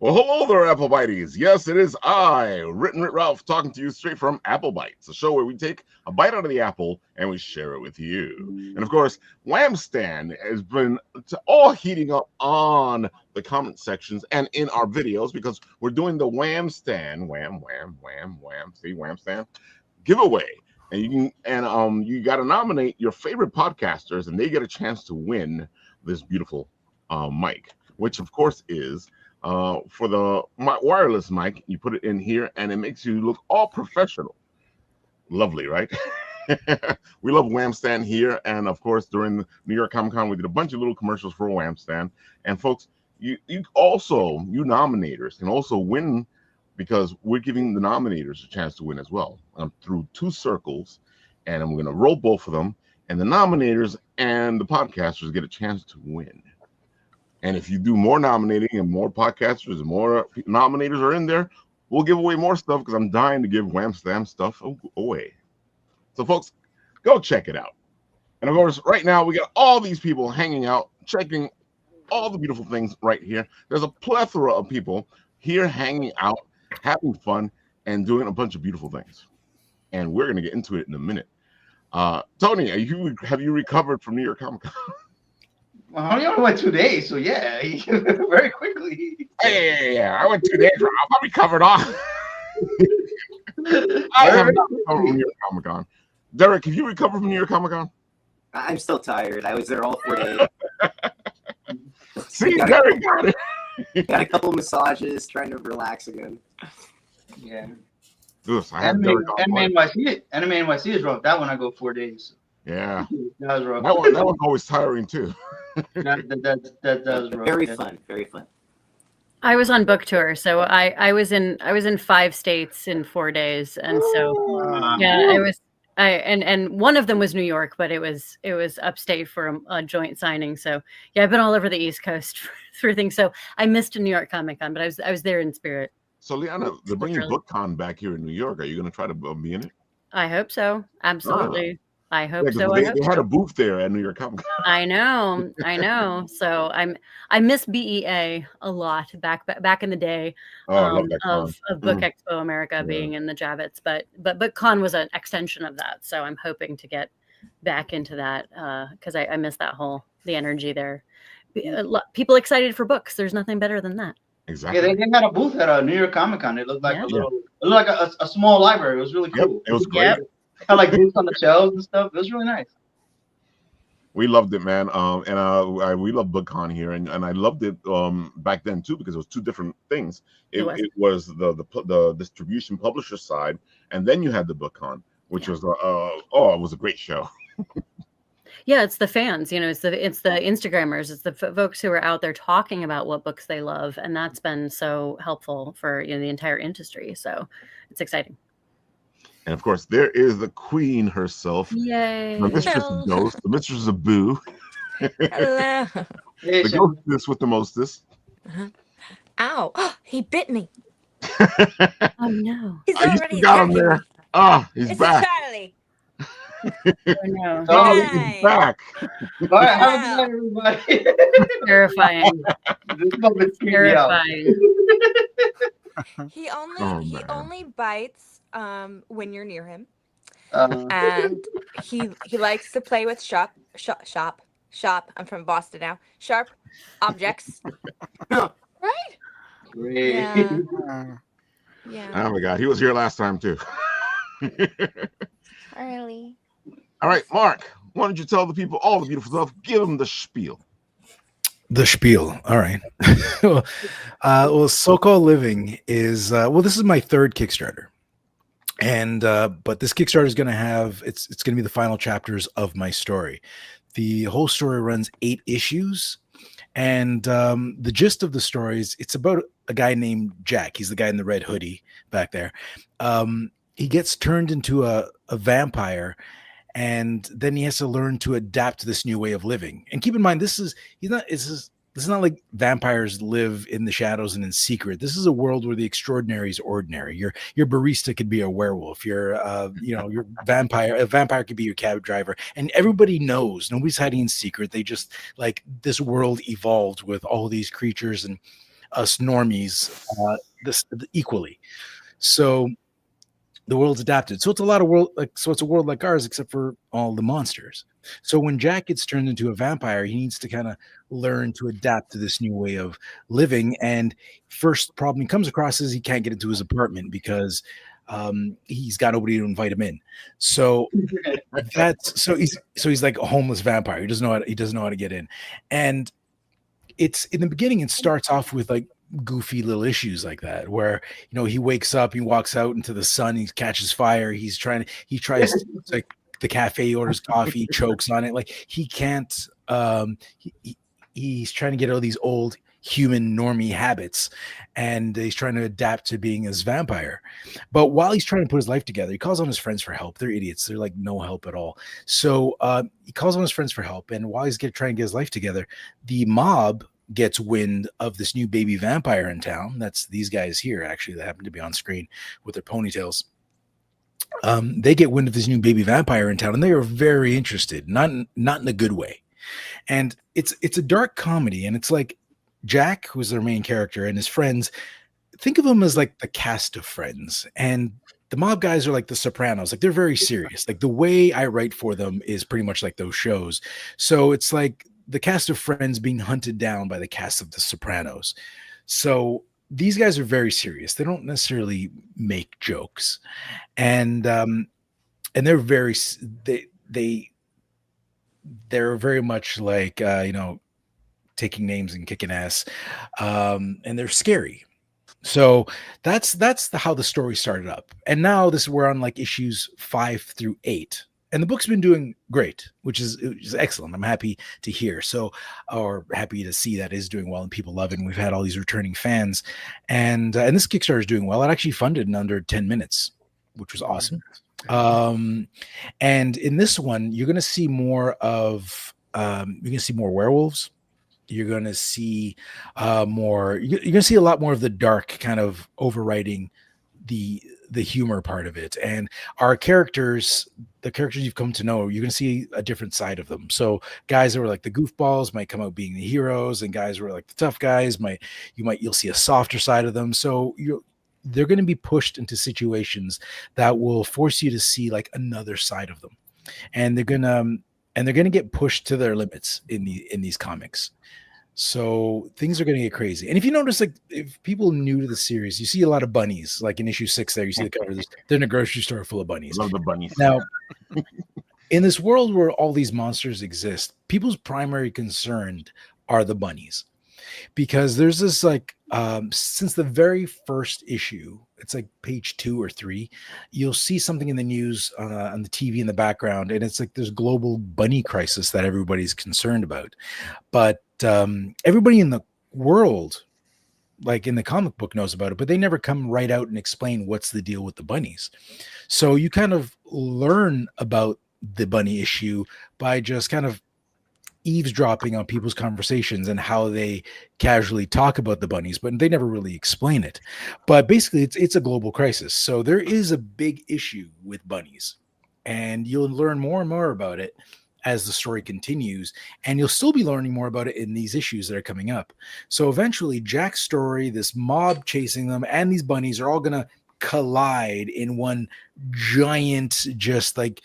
Well, hello there, Apple Bites. Yes, it is I, Written Writ Ralph, talking to you straight from Apple Bites, a show where we take a bite out of the apple and we share it with you. And of course, Wham Stand has been all heating up on the comment sections and in our videos because we're doing the Wham Stand, wham, wham, wham, wham, see, Wham Stand giveaway. And you got to nominate your favorite podcasters, and they get a chance to win this beautiful mic, which of course is. For the wireless mic, you put it in here and it makes you look all professional. Lovely, right? We love Wham Stand here. And of course, during the New York Comic Con, we did a bunch of little commercials for Wham Stand. And folks, you nominators can also win because we're giving the nominators a chance to win as well. Through two circles, and I'm going to roll both of them. And the nominators and the podcasters get a chance to win. And if you do more nominating and more podcasters and more nominators are in there, we'll give away more stuff because I'm dying to give Wham Stam stuff away. So, folks, go check it out. And, of course, right now we got all these people hanging out, checking all the beautiful things right here. There's a plethora of people here hanging out, having fun, and doing a bunch of beautiful things. And we're going to get into it in a minute. Tony, have you recovered from New York Comic Con? Well, I only went 2 days, so yeah, very quickly. Yeah. I went 2 days. I'm probably covered off. I have not recovered from New York Comic Con. Derek, have you recovered from New York Comic Con? I'm still tired. I was there all 4 days. See, Derek got it. Got a couple of massages, trying to relax again. Yeah. Anime NYC is rough. That one I go 4 days. Yeah. That was rough. That one's always tiring too. that does rough. Very fun. Very fun. I was on book tour, so I was in 5 states in 4 days, and so yeah, and one of them was New York, but it was upstate for a joint signing. So yeah, I've been all over the East Coast for things. So I missed a New York Comic Con, but I was there in spirit. So Leanna, they're bringing BookCon back here in New York. Are you going to try to be in it? I hope so. Absolutely. I hope so. They had a booth there at New York Comic Con. I know. So I miss BEA a lot back in the day of Book Expo America being in the Javits, but BookCon was an extension of that. So I'm hoping to get back into that because I miss the energy there. People excited for books. There's nothing better than that. Exactly. Yeah, they had a booth at New York Comic Con. It looked like a small library. It was really cool. Yep, it was great. Yep. Had like booths on the shelves and stuff. It was really nice. We loved it, man. We love BookCon here, and I loved it back then too because it was two different things. It was the distribution publisher side, and then you had the BookCon, which was it was a great show. Yeah, it's the fans, it's the Instagrammers, it's the folks who are out there talking about what books they love, and that's been so helpful for the entire industry. So it's exciting. And of course, there is the queen herself. Yay! The mistress of Ghost, the mistress of Boo. Hello. The ghostess with the mostest. Uh-huh. Ow! He bit me. Oh no! He's already got him there. He's back. Charlie. Oh no! He's back. All right, have a good night, everybody. Terrifying. This moment's Terrifying. He only bites when you're near him, Uh, and he likes to play with sharp. I'm from Boston now. Sharp objects. Right? great. Yeah. Oh my God, he was here last time too. Charlie. All right, Mark, why don't you tell the people all the beautiful stuff? Give them the spiel. The spiel. All right. Well, So-Called Living is this is my third Kickstarter. And but this Kickstarter is going to have it's going to be the final chapters of my story. The whole story runs 8 issues, and the gist of the story is it's about a guy named Jack. He's the guy in the red hoodie back there. He gets turned into a vampire, and then he has to learn to adapt to this new way of living. And keep in mind, this is not like vampires live in the shadows and in secret. This is a world where the extraordinary is ordinary. Your barista could be a werewolf. Your vampire. A vampire could be your cab driver. And everybody knows. Nobody's hiding in secret. They just this world evolved with all these creatures, and us normies this equally. So the world's adapted. So it's a lot of it's a world like ours, except for all the monsters. So when Jack gets turned into a vampire, he needs to kind of learn to adapt to this new way of living. And first problem he comes across is he can't get into his apartment because he's got nobody to invite him in. So he's like a homeless vampire. He doesn't know how to get in. And it's in the beginning, it starts off with like goofy little issues like that, where he wakes up, he walks out into the sun, he catches fire, he tries to, like, the cafe, he orders coffee, he chokes on it, like he can't he's trying to get all these old human normie habits, and he's trying to adapt to being this vampire. But while he's trying to put his life together, he calls on his friends for help. They're idiots, they're like no help at all. So he calls on his friends for help, and while he's trying to get his life together, the mob gets wind of this new baby vampire in town. That's these guys here, actually, that happen to be on screen with their ponytails. They get wind of this new baby vampire in town, and they are very interested, not in a good way. And it's a dark comedy, and it's like Jack, who's their main character, and his friends, think of them as like the cast of Friends, and the mob guys are like the Sopranos. Like, they're very serious. Like, the way I write for them is pretty much like those shows. So it's like the cast of Friends being hunted down by the cast of the Sopranos. So these guys are very serious. They don't necessarily make jokes, and they're very they're very much like taking names and kicking ass, and they're scary. So that's how the story started up, and now we're on like issues 5 through 8. And the book's been doing great, which is excellent. I'm happy to hear. Or happy to see that is doing well and people love it. And we've had all these returning fans, and this Kickstarter is doing well. It actually funded in under 10 minutes, which was awesome. And in this one, you're going to see more of werewolves. You're going to see more. You're going to see a lot more of the dark kind of overriding the humor part of it. And our characters, the characters you've come to know, you're going to see a different side of them. So guys that were like the goofballs might come out being the heroes, and guys who are like the tough guys you'll see a softer side of them. So they're going to be pushed into situations that will force you to see like another side of them, and they're going to get pushed to their limits in these comics. So things are going to get crazy. And if you notice, like, if people new to the series, you see a lot of bunnies. Like in issue 6 there, you see the cover. They're in a grocery store full of bunnies. Love the bunnies. Now, in this world where all these monsters exist, people's primary concern are the bunnies. Because there's this, like, since the very first issue, it's like page 2 or 3, you'll see something in the news on the TV in the background, and it's like there's global bunny crisis that everybody's concerned about. But everybody in the world, like in the comic book, knows about it, but they never come right out and explain what's the deal with the bunnies. So you kind of learn about the bunny issue by just kind of eavesdropping on people's conversations and how they casually talk about the bunnies, but they never really explain it. But basically it's a global crisis. So there is a big issue with bunnies, and you'll learn more and more about it as the story continues, and you'll still be learning more about it in these issues that are coming up. So eventually Jack's story, this mob chasing them, and these bunnies are all going to collide in one giant, just like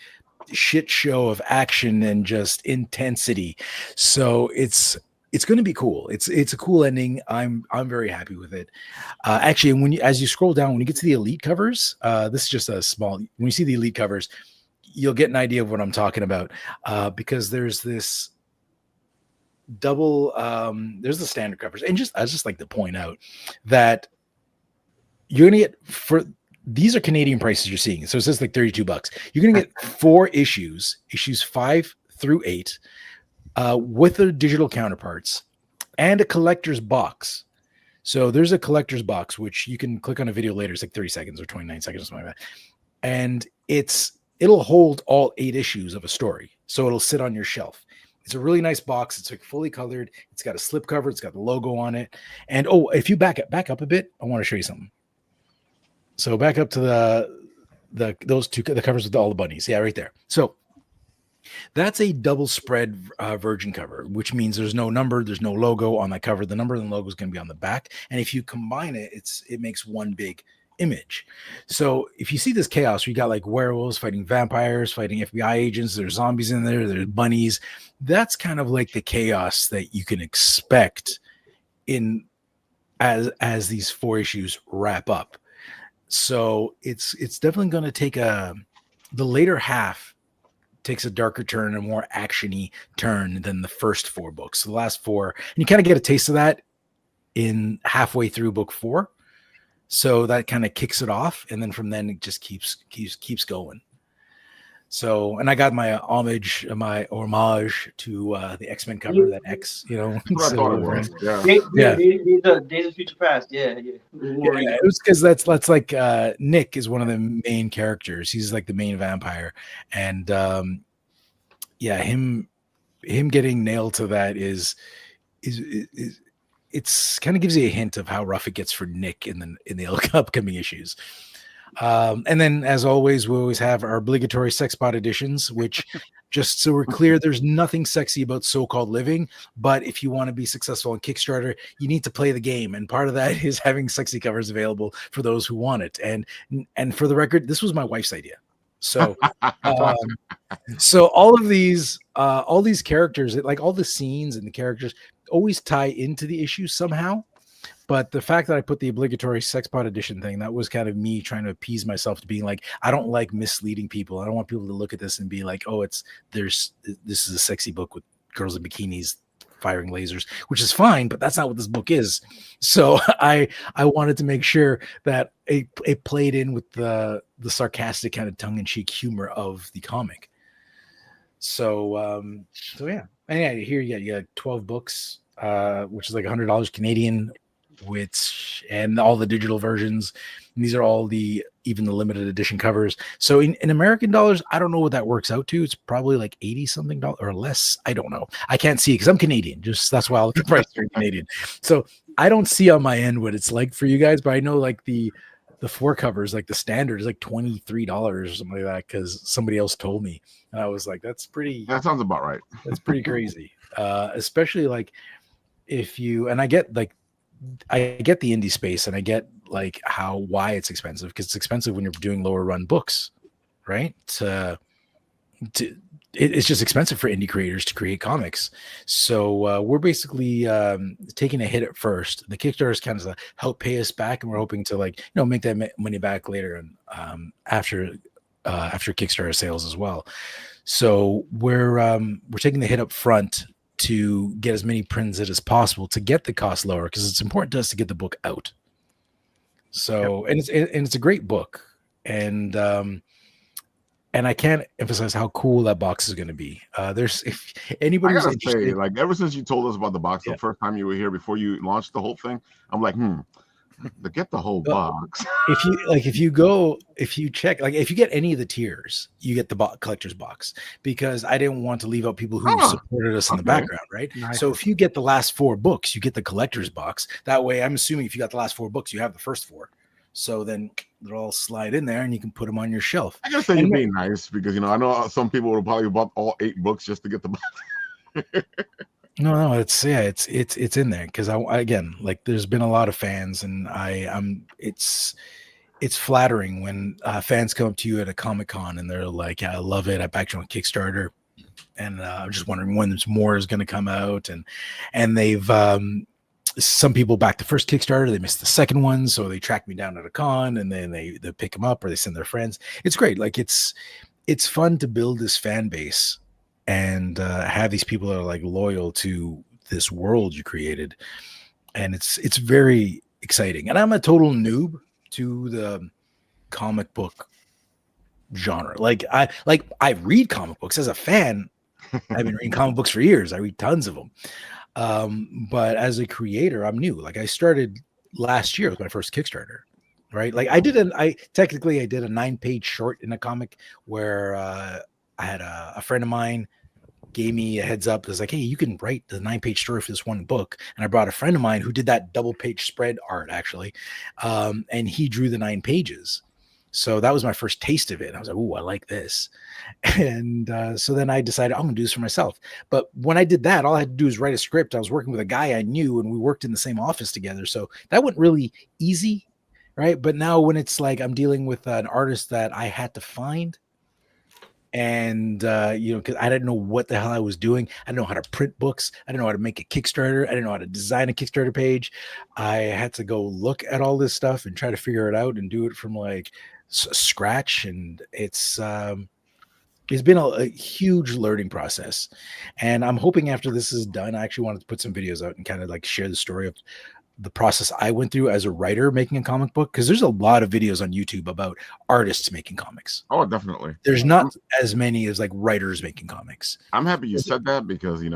shit show of action and just intensity. So it's going to be cool. It's a cool ending. I'm very happy with it. Actually, as you scroll down, when you get to the elite covers, this is just a small, when you see the elite covers, you'll get an idea of what I'm talking about, because there's this double, there's the standard covers. And I just like to point out that you're going to get, these are Canadian prices you're seeing. So it says like $32. You're going to get 4 issues 5 through 8, with their digital counterparts and a collector's box. So there's a collector's box, which you can click on a video later. It's like 30 seconds or 29 seconds or something like that. And it'll hold all 8 issues of a story. So it'll sit on your shelf. It's a really nice box. It's like fully colored. It's got a slip cover. It's got the logo on it. And if you back up a bit, I want to show you something. So back up to the covers with all the bunnies. Yeah, right there. So That's a double spread virgin cover, which means there's no number, there's no logo on that cover. The number and the logo is going to be on the back, and if you combine it, it makes one big image. So if you see this chaos, you got like werewolves fighting vampires, fighting FBI agents, there's zombies in there, there's bunnies. That's kind of like the chaos that you can expect in as these 4 issues wrap up. So it's definitely going to take the later half takes a darker turn, a more actiony turn than the first 4 books. So the last 4, and you kind of get a taste of that in halfway through book 4. So that kind of kicks it off, and then from then it just keeps going. So, and I got my homage to the X-Men cover, that X, you know. That's what I thought it was. Days of Future Past. Yeah. It was because that's like Nick is one of the main characters. He's like the main vampire, and him getting nailed to that is it's kind of gives you a hint of how rough it gets for Nick in the upcoming issues. And then, as always, we always have our obligatory sex bot editions, which, just so we're clear, there's nothing sexy about so-called living. But if you want to be successful on Kickstarter, you need to play the game, and part of that is having sexy covers available for those who want it. And for the record, this was my wife's idea. So, so all these characters, like all the scenes and the characters, always tie into the issue somehow. But the fact that I put the obligatory sex pot edition thing, that was kind of me trying to appease myself to being like, I don't like misleading people. I don't want people to look at this and be like, oh, this is a sexy book with girls in bikinis firing lasers, which is fine, but that's not what this book is. So I wanted to make sure that it played in with the sarcastic kind of tongue-in-cheek humor of the comic. So yeah. And yeah, here you got 12 books, which is like $100 Canadian, and all the digital versions. And these are all even the limited edition covers. So in American dollars, I don't know what that works out to. It's probably like $80 something or less. I don't know. I can't see because I'm Canadian. Just that's why I look at the price for Canadian. So I don't see on my end what it's like for you guys, but I know like the 4 covers, like the standard is like $23 or something like that, because somebody else told me. And I was like, that sounds about right. That's pretty crazy. Especially like I get the indie space, and I get like why it's expensive, because it's expensive when you're doing lower run books, right? It's just expensive for indie creators to create comics. So we're basically taking a hit at first. The Kickstarter is kind of help pay us back, and we're hoping to make that money back later, and after Kickstarter sales as well. So we're taking the hit up front to get as many prints as possible to get the cost lower, because it's important to us to get the book out. So, and it's a great book, and I can't emphasize how cool that box is going to be. If anybody's interested, like ever since you told us about the box the first time you were here before you launched the whole thing, I'm like, to get the whole box. if you check, like if you get any of the tiers, you get the collector's box, because I didn't want to leave out people who supported us in the background, right? Nice. So if you get the last 4 books, you get the collector's box. That way, I'm assuming if you got the last 4 books, you have the first 4. So then they'll all slide in there, and you can put them on your shelf. I gotta say, you're being nice, because I know some people would probably bought all 8 books just to get the box. No, it's in there, because again, like there's been a lot of fans, and it's flattering when fans come up to you at a Comic-Con and they're like, yeah, I love it, I backed you on Kickstarter, and I'm just wondering when there's more is going to come out, and they've some people back the first Kickstarter, they missed the second one, so they track me down at a con, and then they pick them up, or they send their friends. It's great. Like it's fun to build this fan base and have these people that are like loyal to this world you created, and it's very exciting. And I'm a total noob to the comic book genre. Like I read comic books as a fan. I've been reading comic books for years. I read tons of them. But as a creator, I'm new. Like I started last year with my first Kickstarter, right? Like I did a 9-page short in a comic where I had a friend of mine gave me a heads up. It was like, hey, you can write the 9-page story for this one book. And I brought a friend of mine who did that double-page spread art, actually. And he drew the 9 pages. So that was my first taste of it. I was like, "Ooh, I like this." And so then I decided I'm gonna do this for myself. But when I did that, all I had to do was write a script. I was working with a guy I knew, and we worked in the same office together. So that went really easy, right? But now when it's like I'm dealing with an artist that I had to find, and because I didn't know what the hell I was doing. I didn't know how to print books. I didn't know how to make a Kickstarter. I didn't know how to design a Kickstarter page. I had to go look at all this stuff and try to figure it out and do it from like scratch. And it's been a huge learning process. And I'm hoping after this is done, I actually wanted to put some videos out and kind of like share the story of the process I went through as a writer making a comic book, because there's a lot of videos on YouTube about artists making comics. Oh, definitely. There's not as many as like writers making comics. I'm happy you said that, because this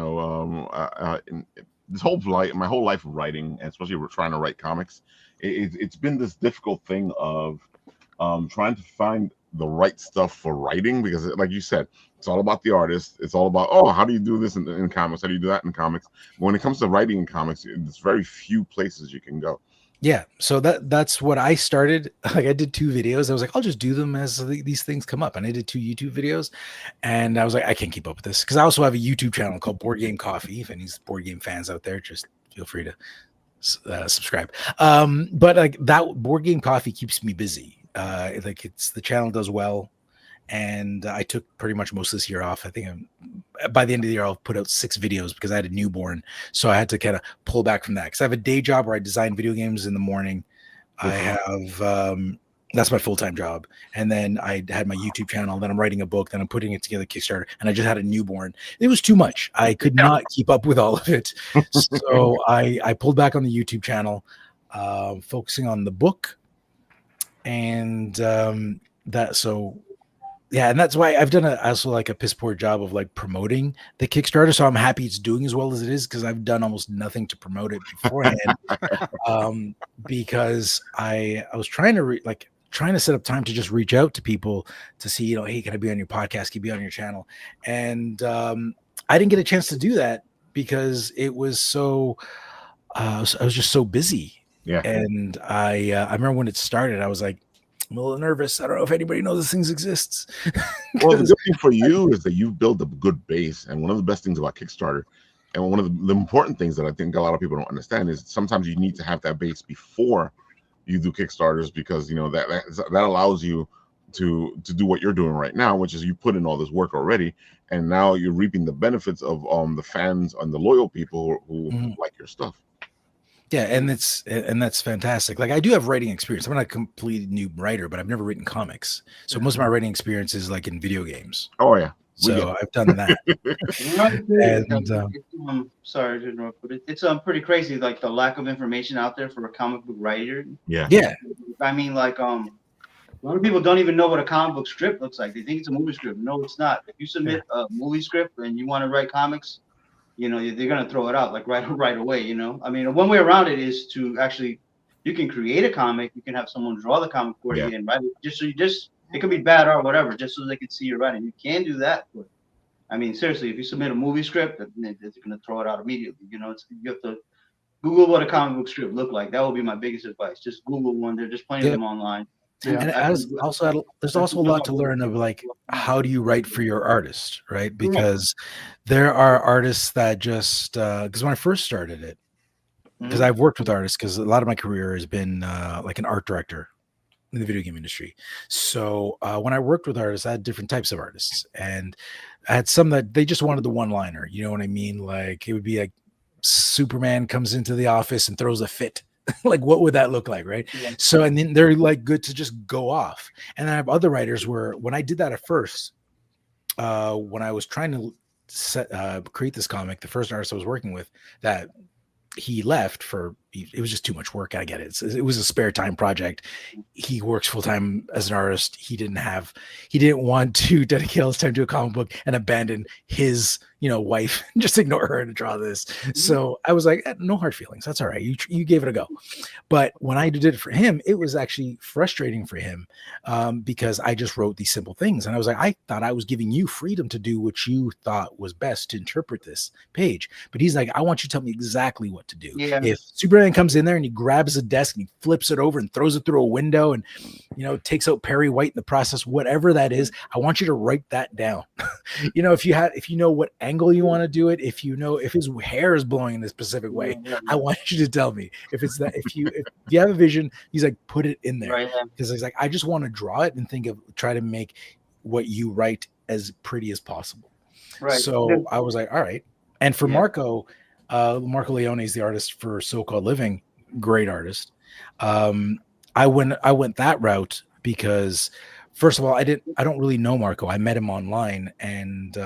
whole life, my whole life writing, and especially we're trying to write comics, it's been this difficult thing of trying to find the right stuff for writing, because like you said, it's all about the artist. It's all about, how do you do this in comics? How do you do that in comics? When it comes to writing in comics, there's very few places you can go. Yeah, so that's what I started. Like I did 2 videos. I was like, I'll just do them as these things come up. And I did 2 YouTube videos, and I was like, I can't keep up with this, because I also have a YouTube channel called Board Game Coffee. If any board game fans out there, just feel free to subscribe. But like that Board Game Coffee keeps me busy. Like the channel does well, and I took pretty much most of this year off. I think by the end of the year I'll put out 6 videos, because I had a newborn, so I had to kind of pull back from that, because I have a day job where I design video games in the morning. I have that's my full-time job, and then I had my YouTube channel, then I'm writing a book, then I'm putting it together Kickstarter, and I just had a newborn. It was too much. I could not keep up with all of it, so I pulled back on the YouTube channel, focusing on the book. And and that's why I've done also like a piss poor job of like promoting the Kickstarter. So I'm happy it's doing as well as it is, because I've done almost nothing to promote it beforehand. Because I was trying to set up time to just reach out to people to see, hey, can I be on your podcast? Can I be on your channel? And I didn't get a chance to do that, because it was so I was just so busy. Yeah. And I remember when it started, I was like, I'm a little nervous. I don't know if anybody knows this thing exists. Well, the good thing for you is that you've built a good base. And one of the best things about Kickstarter, and one of the important things that I think a lot of people don't understand, is sometimes you need to have that base before you do Kickstarters, because that allows you to do what you're doing right now, which is you put in all this work already, and now you're reaping the benefits of the fans and the loyal people who like your stuff. Yeah, and that's fantastic. Like I do have writing experience. I'm not a complete new writer, but I've never written comics. So most of my writing experience is like in video games. Oh yeah. So I've done that. And sorry to interrupt, but it's pretty crazy, like the lack of information out there for a comic book writer. Yeah. I mean, like a lot of people don't even know what a comic book script looks like. They think it's a movie script. No, it's not. If you submit a movie script and you want to write comics, they're gonna throw it out like right away. I mean, one way around it is to actually, you can create a comic. You can have someone draw the comic for you and write it. It could be bad or whatever, just so they can see your writing. You can do that. But I mean, seriously, if you submit a movie script, they're gonna throw it out immediately. You have to Google what a comic book script look like. That would be my biggest advice. Just Google one. There's just plenty of them online. Yeah. And there's also a lot to learn of like, how do you write for your artist, right? Because there are artists that just because when I first started it, because I've worked with artists, because a lot of my career has been like an art director in the video game industry. So when I worked with artists, I had different types of artists, and I had some that they just wanted the one-liner. You know what I mean? Like it would be like Superman comes into the office and throws a fit. Like what would that look like, right? Yeah. So and then they're like good to just go off. And I have other writers where when I did that at first, when I was trying to create this comic, the first artist I was working with, that he left it was just too much work. I get it. It was a spare time project. He works full time as an artist. He didn't want to dedicate all his time to a comic book and abandon his wife, just ignore her and draw this. So I was like, no hard feelings. That's all right. You gave it a go. But when I did it for him, it was actually frustrating for him because I just wrote these simple things. And I was like, I thought I was giving you freedom to do what you thought was best to interpret this page. But he's like, I want you to tell me exactly what to do. Yeah. If Superman comes in there and he grabs a desk and he flips it over and throws it through a window and, takes out Perry White in the process, whatever that is, I want you to write that down. If you know what angle you want to do it, if his hair is blowing in a specific way, I want you to tell me. If it's that, if you have a vision, he's like, put it in there. Right. Because he's like, I just want to draw it and try to make what you write as pretty as possible. Right. So I was like, all right. And for Marco Leone is the artist for So-Called Living, great artist. I went that route because, first of all, I don't really know Marco. I met him online, and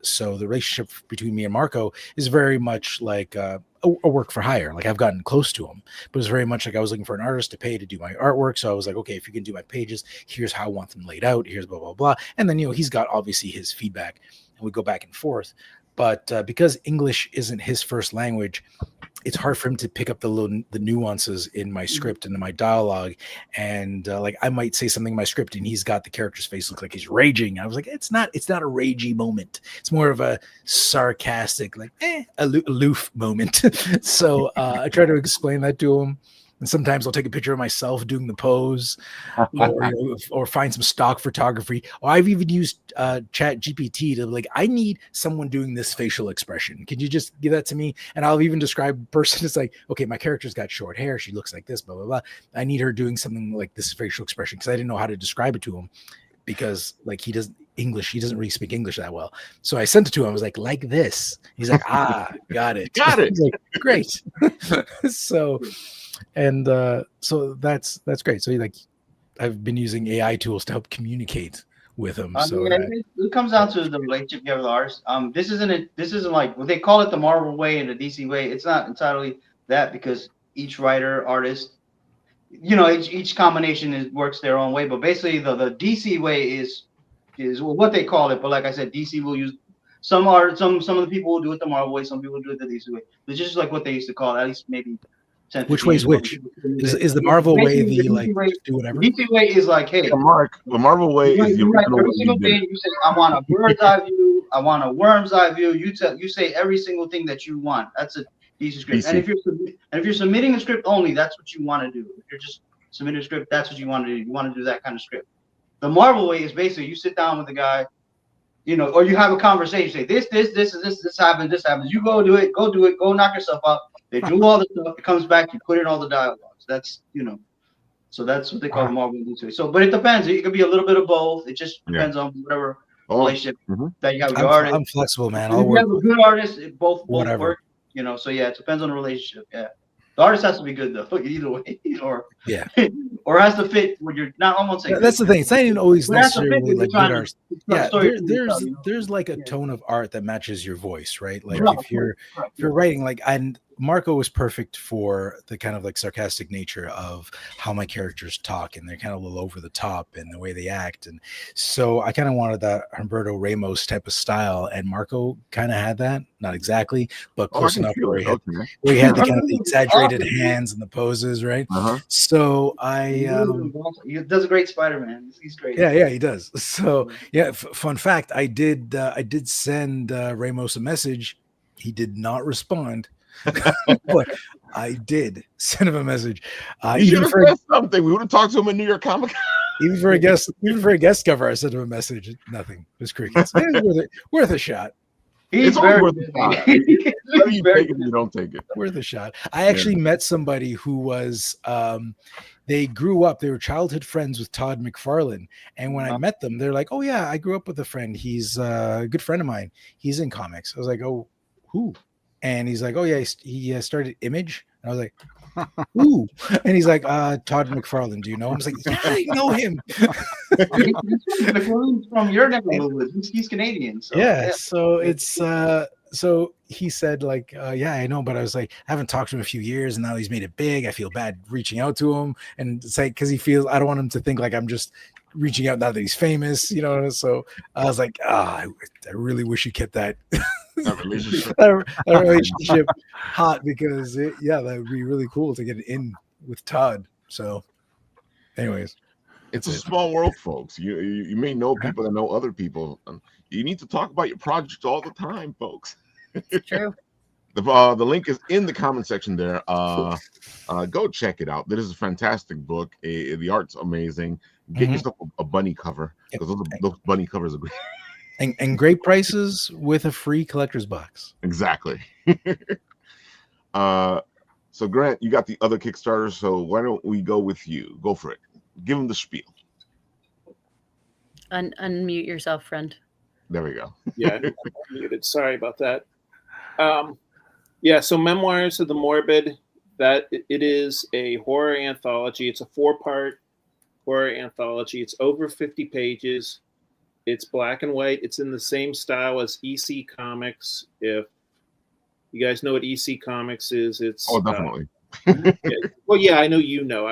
so the relationship between me and Marco is very much like a work for hire. Like I've gotten close to him, but it's very much like I was looking for an artist to pay to do my artwork. So I was like, okay, if you can do my pages, here's how I want them laid out. Here's blah blah blah, and then he's got obviously his feedback, and we go back and forth. But because English isn't his first language, it's hard for him to pick up the nuances in my script and in my dialogue. And like I might say something in my script and he's got the character's face look like he's raging. I was like, it's not a ragey moment. It's more of a sarcastic, like aloof moment. So I try to explain that to him. And sometimes I'll take a picture of myself doing the pose or find some stock photography. Or I've even used Chat GPT to like, I need someone doing this facial expression. Can you just give that to me? And I'll even describe the person. It's like, okay, my character's got short hair. She looks like this, blah, blah, blah. I need her doing something like this facial expression because I didn't know how to describe it to him because like he doesn't really speak English that well. So I sent it to him. I was like this. He's like, got it. Got it. He's like, great. So that's great. So I've been using AI tools to help communicate with him. It comes down to the relationship you have with the artist. This isn't like what they call it the Marvel way and the DC way. It's not entirely that because each writer, artist, each combination works their own way. But basically the DC way is what they call it. But like I said, DC will use some of the people will do it the Marvel way, some people will do it the DC way. It's just like what they used to call it, at least maybe 10, which way is which? Is the Marvel way the like way, do whatever? DC way is like, hey, the Marvel way is the original every single thing you say. I want a bird's eye view. I want a worm's eye view. You say every single thing that you want. That's a DC script. And if you're submitting a script only, that's what you want to do. If you're just submitting a script, that's what you want to do. You want to do that kind of script. The Marvel way is basically you sit down with the guy, or you have a conversation. Say this happens. You go do it. Go knock yourself out. They do all the stuff. It comes back. You put in all the dialogues. That's so that's what they call Marvel way. So, but it depends. It could be a little bit of both. It just depends on whatever relationship that you have with your artist. I'm flexible, man. If you have a good artist, both whatever. Work. So yeah, it depends on the relationship. Yeah. The artist has to be good though, either way, or has to fit what you're not. I won't say that's the thing. It's not even always necessarily like good art. Yeah, there's like a tone of art that matches your voice, right? Like if you're writing and Marco was perfect for the kind of like sarcastic nature of how my characters talk, and they're kind of a little over the top in the way they act, and so I kind of wanted that Humberto Ramos type of style, and Marco kind of had that, not exactly, but close enough where he had the kind of the exaggerated hands and the poses, right? So he does a great Spider-Man. He's great. Yeah, he does. So fun fact, I did send Ramos a message. He did not respond. But I did send him a message. Even for something, we would have talked to him in New York Comic Con. Even for a guest cover, I sent him a message. Nothing. It was crickets. Worth a shot. It's always worth a shot. You take it, you don't take it. Worth a shot. I actually met somebody who was they grew up, they were childhood friends with Todd McFarlane. And when I met them, they're like, oh yeah, I grew up with a friend. He's a good friend of mine. He's in comics. I was like, oh, who? And he's like, oh yeah, he started Image. And I was like, ooh. And he's like, Todd McFarlane, do you know him? I was like, yeah, I know him. McFarlane's from your neighborhood. He's Canadian. So, so it's so he said like, yeah, I know, but I was like, I haven't talked to him in a few years, and now he's made it big. I feel bad reaching out to him, and it's like because I don't want him to think like I'm just reaching out now that he's famous, So I was like, I really wish you kept that That relationship. that relationship hot because that would be really cool to get it in with Todd. So, anyways, it's a small world, folks. You may know people that know other people. You need to talk about your project all the time, folks. It's true. The link is in the comment section there. Go check it out. This is a fantastic book. The art's amazing. Get yourself a bunny cover because those bunny covers are great. And great prices with a free collector's box. Exactly. So Grant, you got the other Kickstarter, so why don't we go with you? Go for it. Give them the spiel. Unmute yourself, friend. There we go. Yeah, I'm muted. Sorry about that. So Memoirs of the Morbid, that it is a horror anthology. It's a 4-part horror anthology. It's over 50 pages. It's black and white. It's in the same style as EC Comics. If you guys know what EC Comics is, it's definitely. I know you know.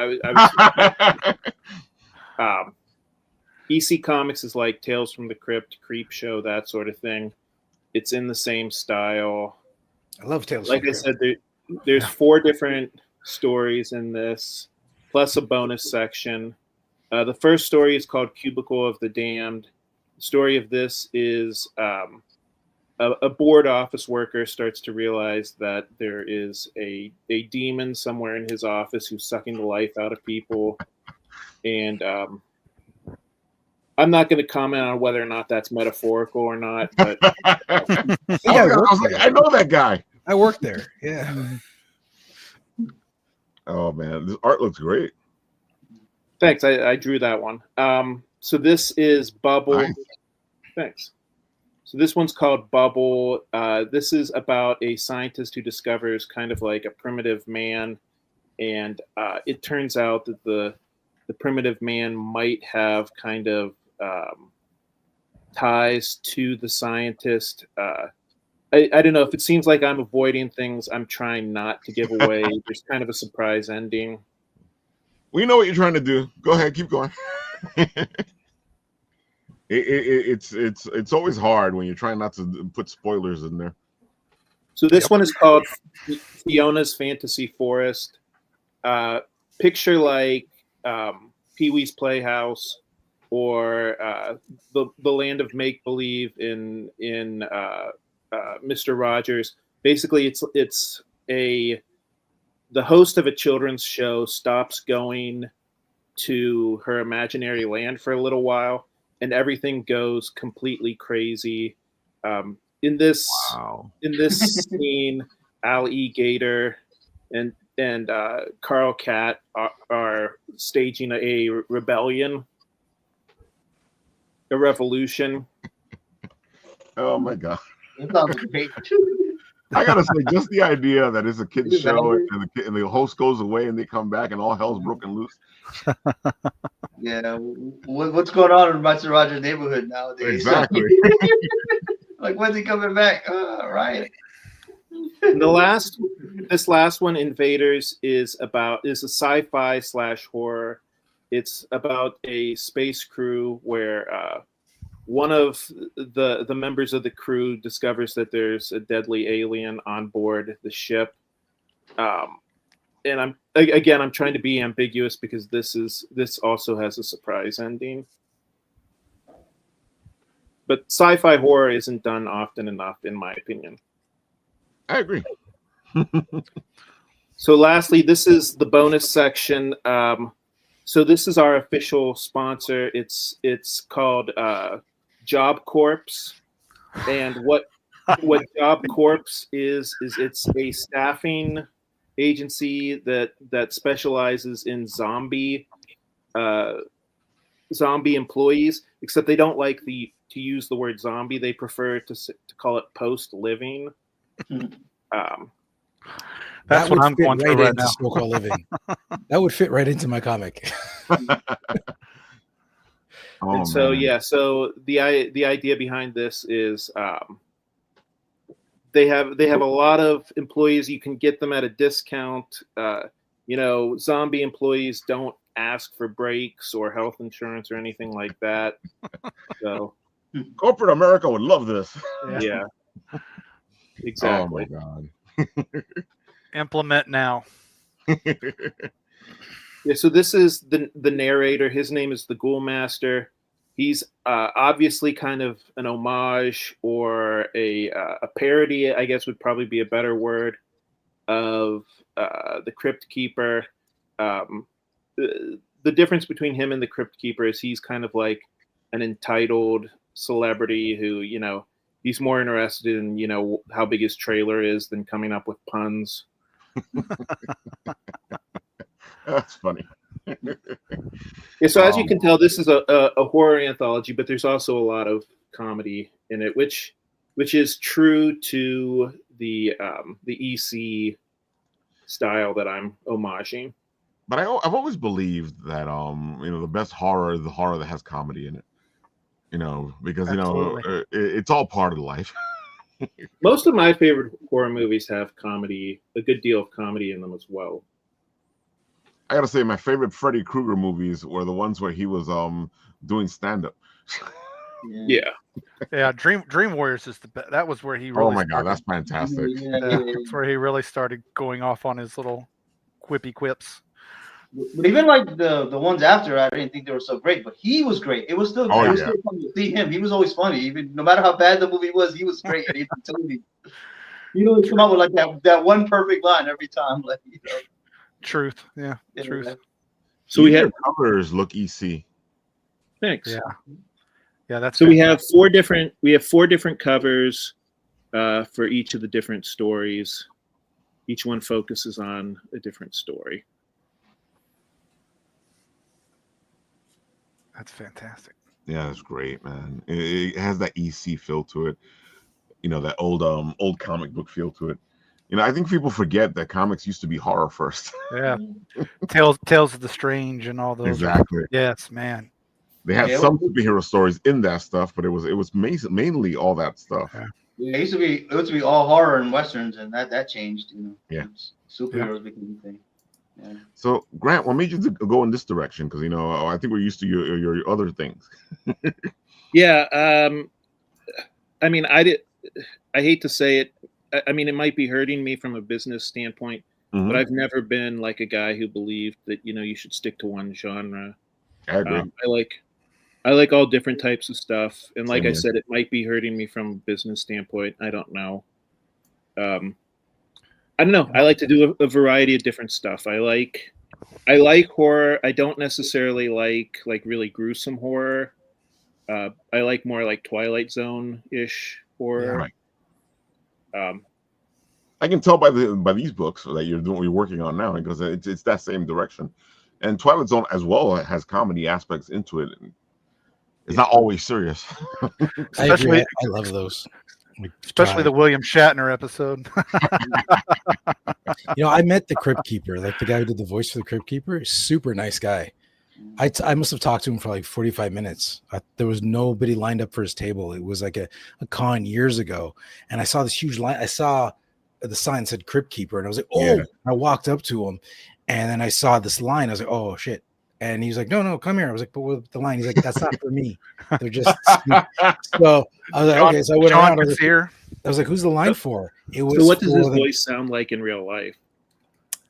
EC Comics is like Tales from the Crypt, Creep Show, that sort of thing. It's in the same style. I love Tales. Like I said, there's 4 different stories in this, plus a bonus section. The first story is called Cubicle of the Damned. The story of this is a board office worker starts to realize that there is a demon somewhere in his office who's sucking the life out of people. And I'm not going to comment on whether or not that's metaphorical or not. But I know that guy. I worked there. Yeah. Oh man, this art looks great. Thanks. I drew that one. So this is Bubble. Nice. Thanks. So this one's called Bubble. This is about a scientist who discovers kind of like a primitive man, and it turns out that the primitive man might have kind of ties to the scientist. I don't know if it seems like I'm avoiding things. I'm trying not to give away. There's kind of a surprise ending. We know what you're trying to do. Go ahead, keep going. It's always hard when you're trying not to put spoilers in there. So this one is called Fiona's Fantasy Forest. Picture like Pee-wee's Playhouse or the Land of Make Believe in Mr. Rogers. Basically, it's the host of a children's show stops going to her imaginary land for a little while, and everything goes completely crazy. In this scene, Al E. Gator and Carl Cat are staging a rebellion, a revolution. Oh my god! That sounds great. I gotta say, just the idea that it's a kid's show and the host goes away and they come back and all hell's broken loose. Yeah, what's going on in Mr. Rogers' neighborhood nowadays? Exactly. Like, when's he coming back? Right. This last one, Invaders, is a sci-fi / horror. It's about a space crew where one of the members of the crew discovers that there's a deadly alien on board the ship. And I'm trying to be ambiguous because this also has a surprise ending. But sci-fi horror isn't done often enough, in my opinion. I agree. So lastly, this is the bonus section. So this is our official sponsor. It's called Job Corps. And what Job Corps is it's a staffing agency that specializes in zombie employees, except they don't like to use the word zombie. They prefer to call it post-living. That's what I'm going through right now. So-called living. That would fit right into my comic. So the idea behind this is they have a lot of employees. You can get them at a discount. Zombie employees don't ask for breaks or health insurance or anything like that. So corporate America would love this. Yeah. Exactly. Oh my god. Implement now. Yeah, so this is the narrator. His name is the Ghoul Master. He's obviously kind of an homage or a parody, I guess would probably be a better word, of the Crypt Keeper. The difference between him and the Crypt Keeper is he's kind of like an entitled celebrity who, he's more interested in, how big his trailer is than coming up with puns. That's funny. Yeah, so as you can tell, this is a horror anthology, but there's also a lot of comedy in it, which is true to the EC style that I'm homaging. But I've always believed that the best horror is the horror that has comedy in it. Because Absolutely. It's all part of life. Most of my favorite horror movies have comedy, a good deal of comedy in them as well. I gotta say, my favorite Freddy Krueger movies were the ones where he was doing stand-up. Yeah. Dream Warriors is the best. That was where he really. Oh my god, that's fantastic. That's where he really started going off on his little quippy quips. But even like the ones after, I didn't think they were so great. But he was great. It was still still fun to see him. He was always funny. Even no matter how bad the movie was, he was great. And he totally, always come up with like that one perfect line every time. Like Truth, yeah, truth. So we have covers look EC. Thanks. Yeah, that's so fantastic. We have four different covers for each of the different stories. Each one focuses on a different story. That's fantastic. Yeah, that's great, man. It has that EC feel to it. That old comic book feel to it. I think people forget that comics used to be horror first. Yeah, Tales of the Strange and all those. Exactly. Yes, man. They had some superhero stories in that stuff, but it was mainly all that stuff. Yeah, it used to be all horror and westerns, and that changed. Yeah, superheroes became a thing. Yeah. So Grant, what made you go in this direction? Because I think we're used to your other things. Yeah, I mean, I hate to say it. I mean, it might be hurting me from a business standpoint, but I've never been like a guy who believed that you should stick to one genre. I agree. I like all different types of stuff, and like I said, it might be hurting me from a business standpoint. I don't know. I don't know. I like to do a variety of different stuff. I like horror. I don't necessarily like really gruesome horror. I like more like Twilight Zone-ish horror. Yeah, right. I can tell by these books that you're working on now, because it's that same direction. And Twilight Zone as well has comedy aspects into it. It's not always serious. Especially, I love those. Especially the William Shatner episode. I met the Crypt Keeper, like the guy who did the voice for the Crypt Keeper. Super nice guy. I must have talked to him for like 45 minutes. There was nobody lined up for his table. It was like a con years ago. And I saw this huge line. I saw the sign said Crypt Keeper. And I was like, oh, yeah. I walked up to him. And then I saw this line. I was like, oh, shit. And he was like, no, come here. I was like, but with the line, he's like, that's not for me. They're just so I was like, okay. So I went around. I was like, who's the line for? It was. So what does his voice sound like in real life?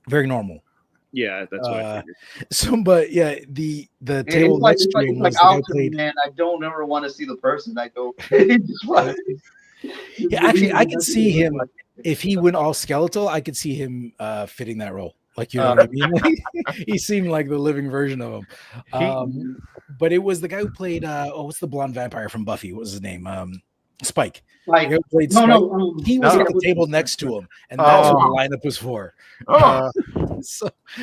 Very normal. Yeah, that's what I figured. So, but yeah, the table next to him was like played, man. I don't ever want to see the person. I go. Yeah, actually, I could see him if he went all skeletal. I could see him fitting that role. Like, you know what I mean? He seemed like the living version of him. But it was the guy who played what's the blonde vampire from Buffy? What was his name? Spike. Like, he was at the table next to him, and that's what the lineup was for.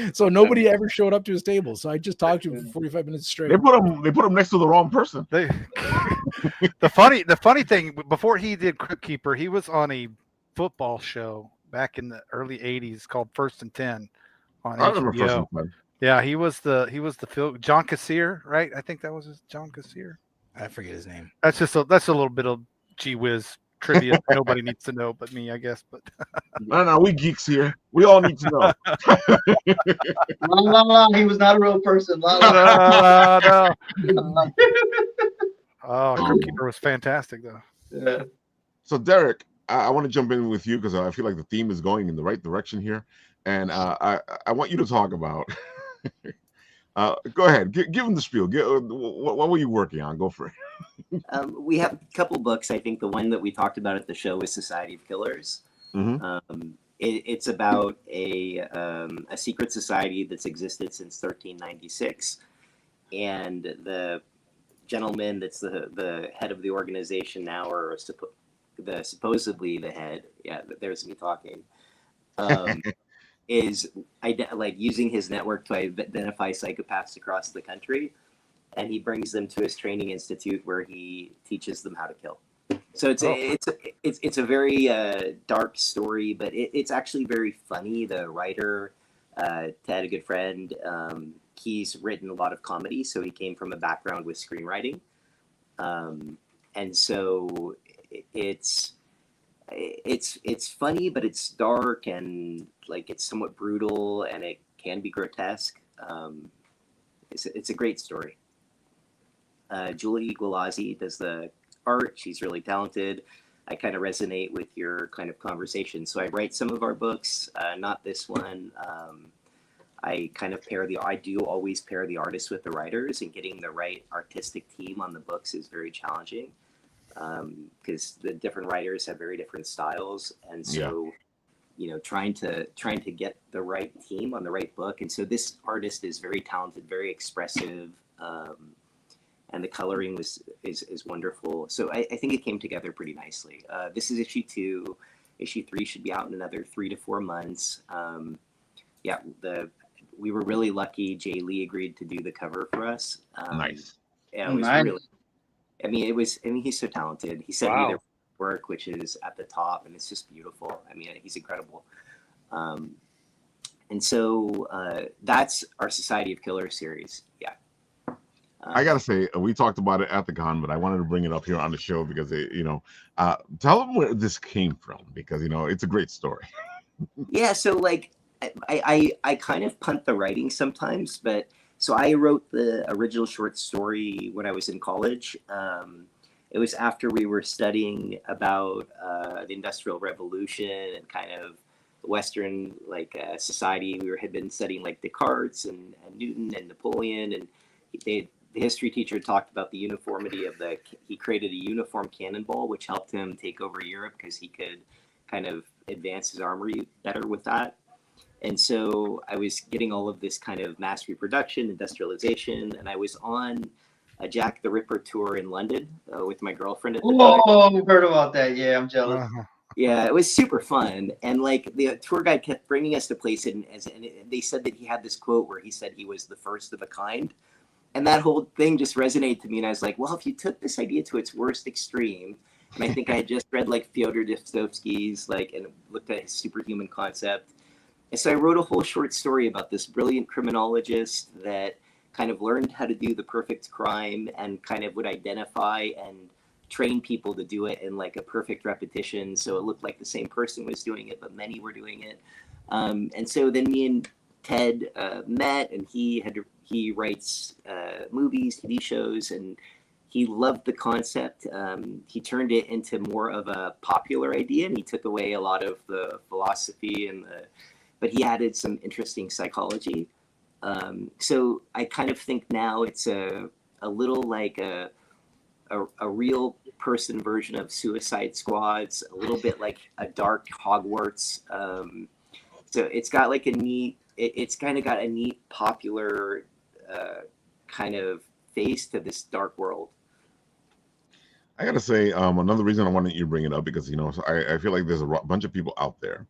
So nobody ever showed up to his table. So I just talked to him for 45 minutes straight. They put him next to the wrong person. The funny thing, before he did Crypt Keeper, he was on a football show back in the early 80s called First and 10 on HBO. Yeah, he was the John Kassir, right? I think that was John Kassir. I forget his name. That's a little bit of gee whiz trivia nobody needs to know but me, I guess. But no, we geeks here. We all need to know. He was not a real person. No. Oh, Crypt Keeper was fantastic though. Yeah. So Derek, I want to jump in with you because I feel like the theme is going in the right direction here, and I want you to talk about. Go ahead, give them the spiel. What were you working on? Go for it. We have a couple books. I think the one that we talked about at the show is Society of Killers. Mm-hmm. It's about a secret society that's existed since 1396, and the gentleman that's the head of the organization now, or supposedly the head. Yeah, there's me talking. Is like using his network to identify psychopaths across the country, and he brings them to his training institute where he teaches them how to kill. So it's a very dark story, but it's actually very funny. The writer, Ted, a good friend, he's written a lot of comedy, so he came from a background with screenwriting, and so it's funny, but it's dark and like it's somewhat brutal, and it can be grotesque. It's a great story. Julie Guilazzi does the art. She's really talented. I kind of resonate with your kind of conversation. So I write some of our books, not this one. I kind of I do always pair the artists with the writers, and getting the right artistic team on the books is very challenging because the different writers have very different styles. And so, you know, trying to get the right team on the right book. And so this artist is very talented, very expressive. And the coloring is wonderful. So I think it came together pretty nicely. This is issue 2. Issue 3 should be out in another 3 to 4 months. We were really lucky. Jay Lee agreed to do the cover for us. Nice. Yeah, it was really. I mean, he's so talented. He sent me their work, which is at the top, and it's just beautiful. I mean, he's incredible. And so that's our Society of Killers series. Yeah. I gotta say, we talked about it at the con, but I wanted to bring it up here on the show because tell them where this came from, because it's a great story. Yeah, so like I kind of punt the writing sometimes, but so I wrote the original short story when I was in college. It was after we were studying about the Industrial Revolution and kind of Western society. We had been studying like Descartes and Newton and Napoleon, and the history teacher talked about the uniformity of he created a uniform cannonball, which helped him take over Europe because he could kind of advance his armory better with that. And so I was getting all of this kind of mass reproduction, industrialization, and I was on a Jack the Ripper tour in London with my girlfriend at the time. Oh, we heard about that. Yeah, I'm jealous. Uh-huh. Yeah, it was super fun. And like the tour guide kept bringing us to places, and they said that he had this quote where he said he was the first of a kind. And that whole thing just resonated to me. And I was like, well, if you took this idea to its worst extreme, and I think I had just read like Fyodor Dostoevsky's and looked at his superhuman concept. And so I wrote a whole short story about this brilliant criminologist that kind of learned how to do the perfect crime and kind of would identify and train people to do it in like a perfect repetition. So it looked like the same person was doing it, but many were doing it. And so then me and Ted met, and he writes movies, TV shows, and he loved the concept. He turned it into more of a popular idea, and he took away a lot of the philosophy but he added some interesting psychology. So I kind of think now it's a little like a real person version of Suicide Squads, a little bit like a dark Hogwarts. So it's got like it's kind of got a neat popular kind of face to this dark world. I gotta say, another reason I wanted you to bring it up, because I feel like there's a bunch of people out there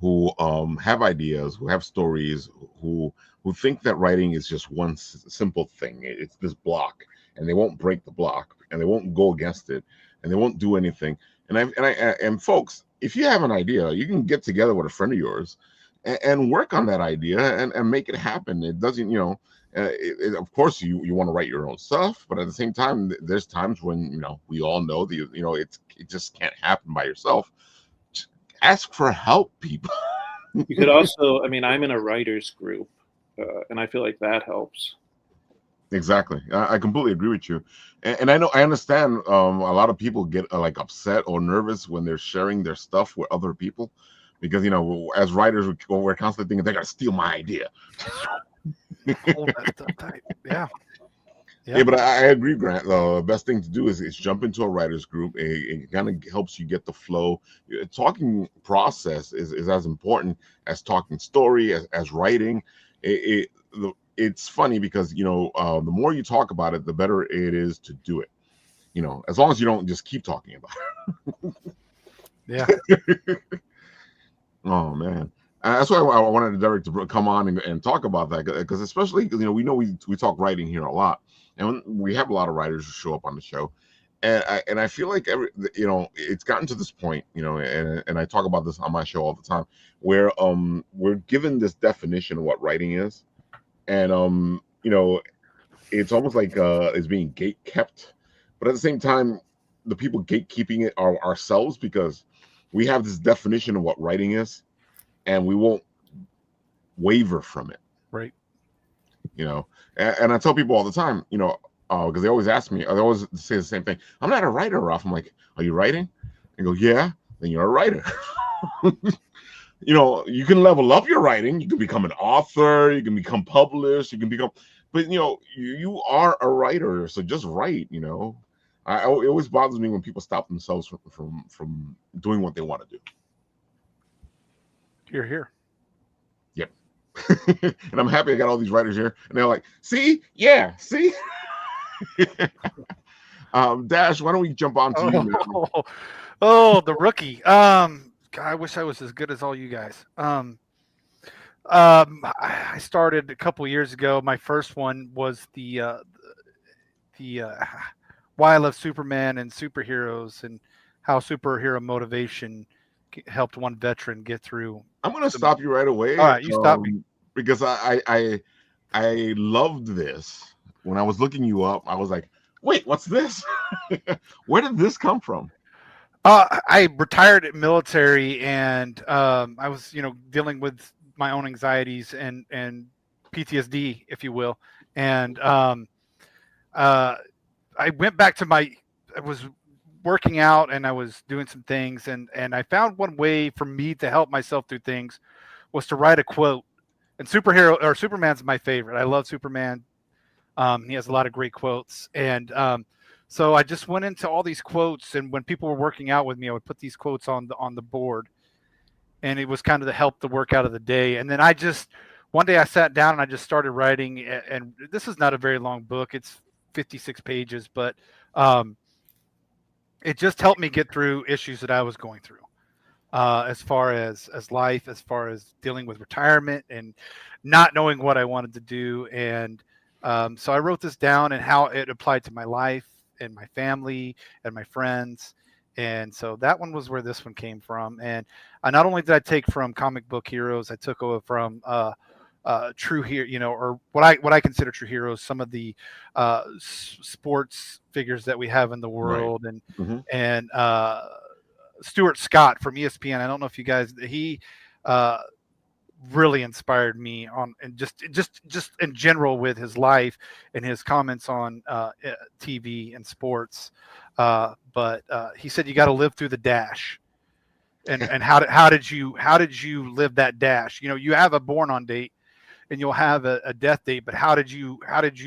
who have ideas, who have stories, who think that writing is just one simple thing. It's this block, and they won't break the block, and they won't go against it, and they won't do anything. And folks, if you have an idea, you can get together with a friend of yours and work on that idea and make it happen. It doesn't, of course you want to write your own stuff, but at the same time, there's times when we all know that it just can't happen by yourself. Just ask for help, people. You could also, I'm in a writers group, and I feel like that helps. Exactly. I completely agree with you. And I understand a lot of people get like upset or nervous when they're sharing their stuff with other people because, as writers, we're constantly thinking they're going to steal my idea. Hold that stuff tight. Yeah. Yeah, but I agree, Grant. The best thing to do is jump into a writer's group. It kind of helps you get the flow. Talking process is as important as talking story, as writing. It's funny because the more you talk about it, the better it is to do it. As long as you don't just keep talking about it. Yeah. Oh man, that's why I wanted Derek to come on and talk about that, because especially we know we talk writing here a lot, and we have a lot of writers who show up on the show, and I feel like it's gotten to this point, and I talk about this on my show all the time, where we're given this definition of what writing is, and it's almost like it's being gate kept, but at the same time, the people gatekeeping it are ourselves, because we have this definition of what writing is, and we won't waver from it. Right. And I tell people all the time, because they always ask me, they always say the same thing. I'm not a writer, Ralph. I'm like, are you writing? They go, yeah. Then you're a writer. You can level up your writing. You can become an author. You can become published. You can become, but you are a writer. So just write. It always bothers me when people stop themselves from doing what they want to do. You're here. Yep. And I'm happy I got all these writers here, and they're like, see? Yeah, see? Dash, why don't we jump on to you, man? Oh, the rookie. God, I wish I was as good as all you guys. I started a couple years ago. My first one was the Why I Love Superman and Superheroes, and how superhero motivation helped one veteran get through. I'm going to stop you right away. All right, you stop me. Because I loved this. When I was looking you up, I was like, wait, what's this? Where did this come from? I retired at military, and I was, dealing with my own anxieties and PTSD, if you will. And I went back to I was working out, and I was doing some things, and I found one way for me to help myself through things was to write a quote. And Superman's my favorite. I love Superman. He has a lot of great quotes, and so I just went into all these quotes, and when people were working out with me, I would put these quotes on the board, and it was kind of to help the workout of the day. And then one day I sat down and I just started writing, and this is not a very long book. It's 56 pages, but it just helped me get through issues that I was going through, as far as life, as far as dealing with retirement and not knowing what I wanted to do. And so I wrote this down and how it applied to my life and my family and my friends. And so that one was where this one came from. And not only did I take from comic book heroes, I took over from true hero, or what I consider true heroes, some of the sports figures that we have in the world. Right. And Stuart Scott from ESPN. I don't know if you guys, he really inspired me on, and just in general with his life and his comments on TV and sports. But he said, you got to live through the dash. And how did you live that dash? You have a born on date and you'll have a death date, but how did you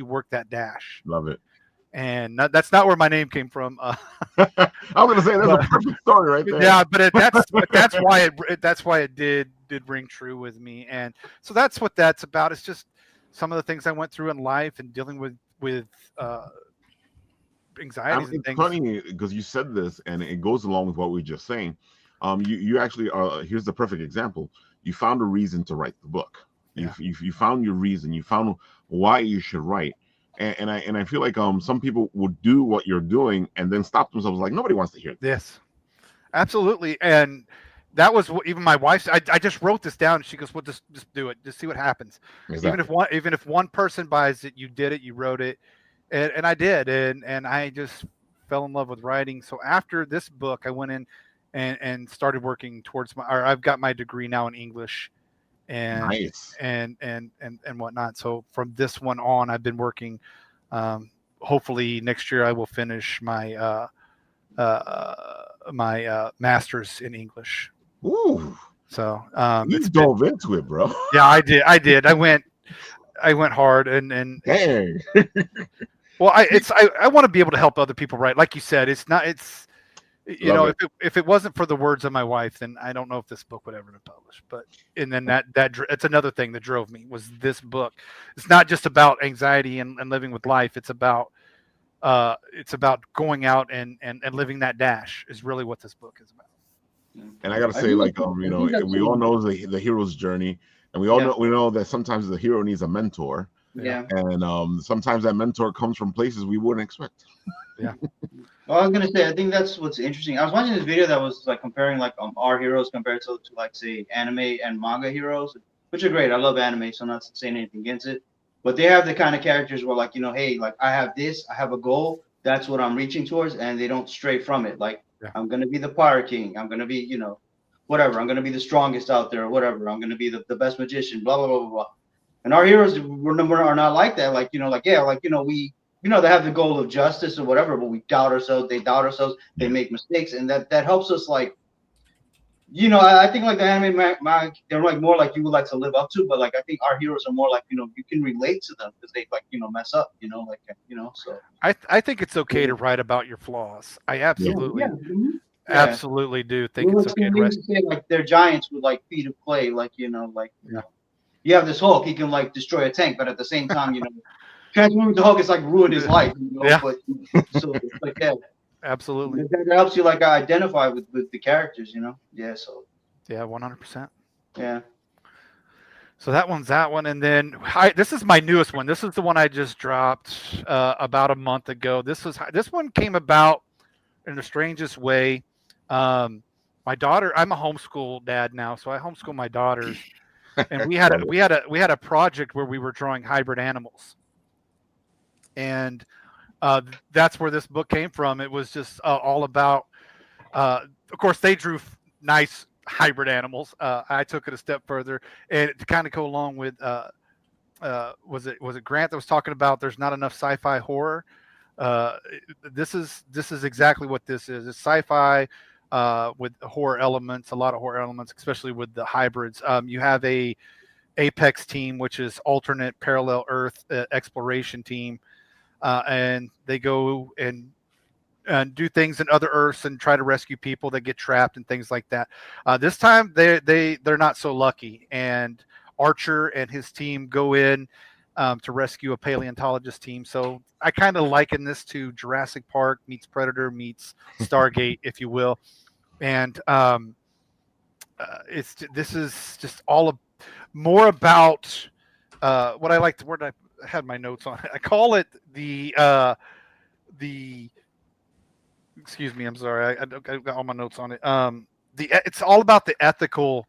work that dash? Love it. And that's not where my name came from. I was going to say that's a perfect story right there. Yeah, but that's why it did ring true with me. And so that's what that's about. It's just some of the things I went through in life and dealing with anxieties and things. It's funny because you said this, and it goes along with what we were just saying. You actually here's the perfect example. You found a reason to write the book. You found your reason. You found why you should write. And I feel like some people would do what you're doing and then stop themselves, like nobody wants to hear this. Yes, absolutely. And that was even my wife. I just wrote this down. And she goes, "Well, just do it. Just see what happens." Exactly. Even if one person buys it, you did it. You wrote it, and I did. And I just fell in love with writing. So after this book, I went in and started working towards I've got my degree now in English. And nice. and whatnot. So from this one on, I've been working Hopefully next year I will finish my my master's in English. Ooh. So you dove into it, bro. Yeah, I did. I went hard and dang. Well, I want to be able to help other people write. Like you said, it's you know, if it wasn't for the words of my wife, then I don't know if this book would ever be published. But and then that's another thing that drove me was this book. It's not just about anxiety and living with life. It's about going out and living that dash is really what this book is about. And I gotta say, like, you know, we all know the hero's journey, and we all know that sometimes the hero needs a mentor. Yeah. And sometimes that mentor comes from places we wouldn't expect. Yeah. Well, I was gonna say, I think that's what's interesting. I was watching this video that was like comparing like our heroes compared to like say anime and manga heroes, which are great. I love anime, so I'm not saying anything against it. But they have the kind of characters where like, you know, hey, like I have this, I have a goal, that's what I'm reaching towards, and they don't stray from it. Like I'm gonna be the pirate king, I'm gonna be, you know, whatever, I'm gonna be the strongest out there, or whatever, I'm gonna be the best magician, blah blah blah blah blah. And our heroes are not like that. Like, you know, like, yeah, like, you know, we, you know, they have the goal of justice or whatever, but we doubt ourselves. They doubt ourselves. They make mistakes. And that helps us, like, you know, I think like the anime, they're like more like you would like to live up to. But like, I think our heroes are more like, you know, you can relate to them because they like, you know, mess up, you know, like, you know, so. I think it's okay to write about your flaws. I absolutely, absolutely do think it's okay to write. Say, like, they're giants with like feet of clay, like, you know, like, you have this Hulk, he can like destroy a tank, but at the same time, you know, transforming the Hulk is like ruined his life. You know? But so it's like that. Absolutely. That helps you like identify with the characters, you know. Yeah. So. Yeah, 100%. Yeah. So that one's that one, and then this is my newest one. This is the one I just dropped about a month ago. This one came about in the strangest way. My daughter, I'm a homeschool dad now, so I homeschool my daughters. And we had a project where we were drawing hybrid animals, and that's where this book came from. It was just all about. Of course, they drew nice hybrid animals. I took it a step further, and to kind of go along with was it Grant that was talking about? There's not enough sci-fi horror. This is exactly what this is. It's sci-fi. With horror elements, a lot of horror elements, especially with the hybrids. You have a Apex team, which is alternate parallel Earth exploration team, and they go and do things in other Earths and try to rescue people that get trapped and things like that. This time they're not so lucky, and Archer and his team go in to rescue a paleontologist team. So I kind of liken this to Jurassic Park meets Predator meets Stargate, if you will. And this is just more about what I like. The word I had my notes on it. I call it the excuse me. I'm sorry. I got all my notes on it. It's all about the ethical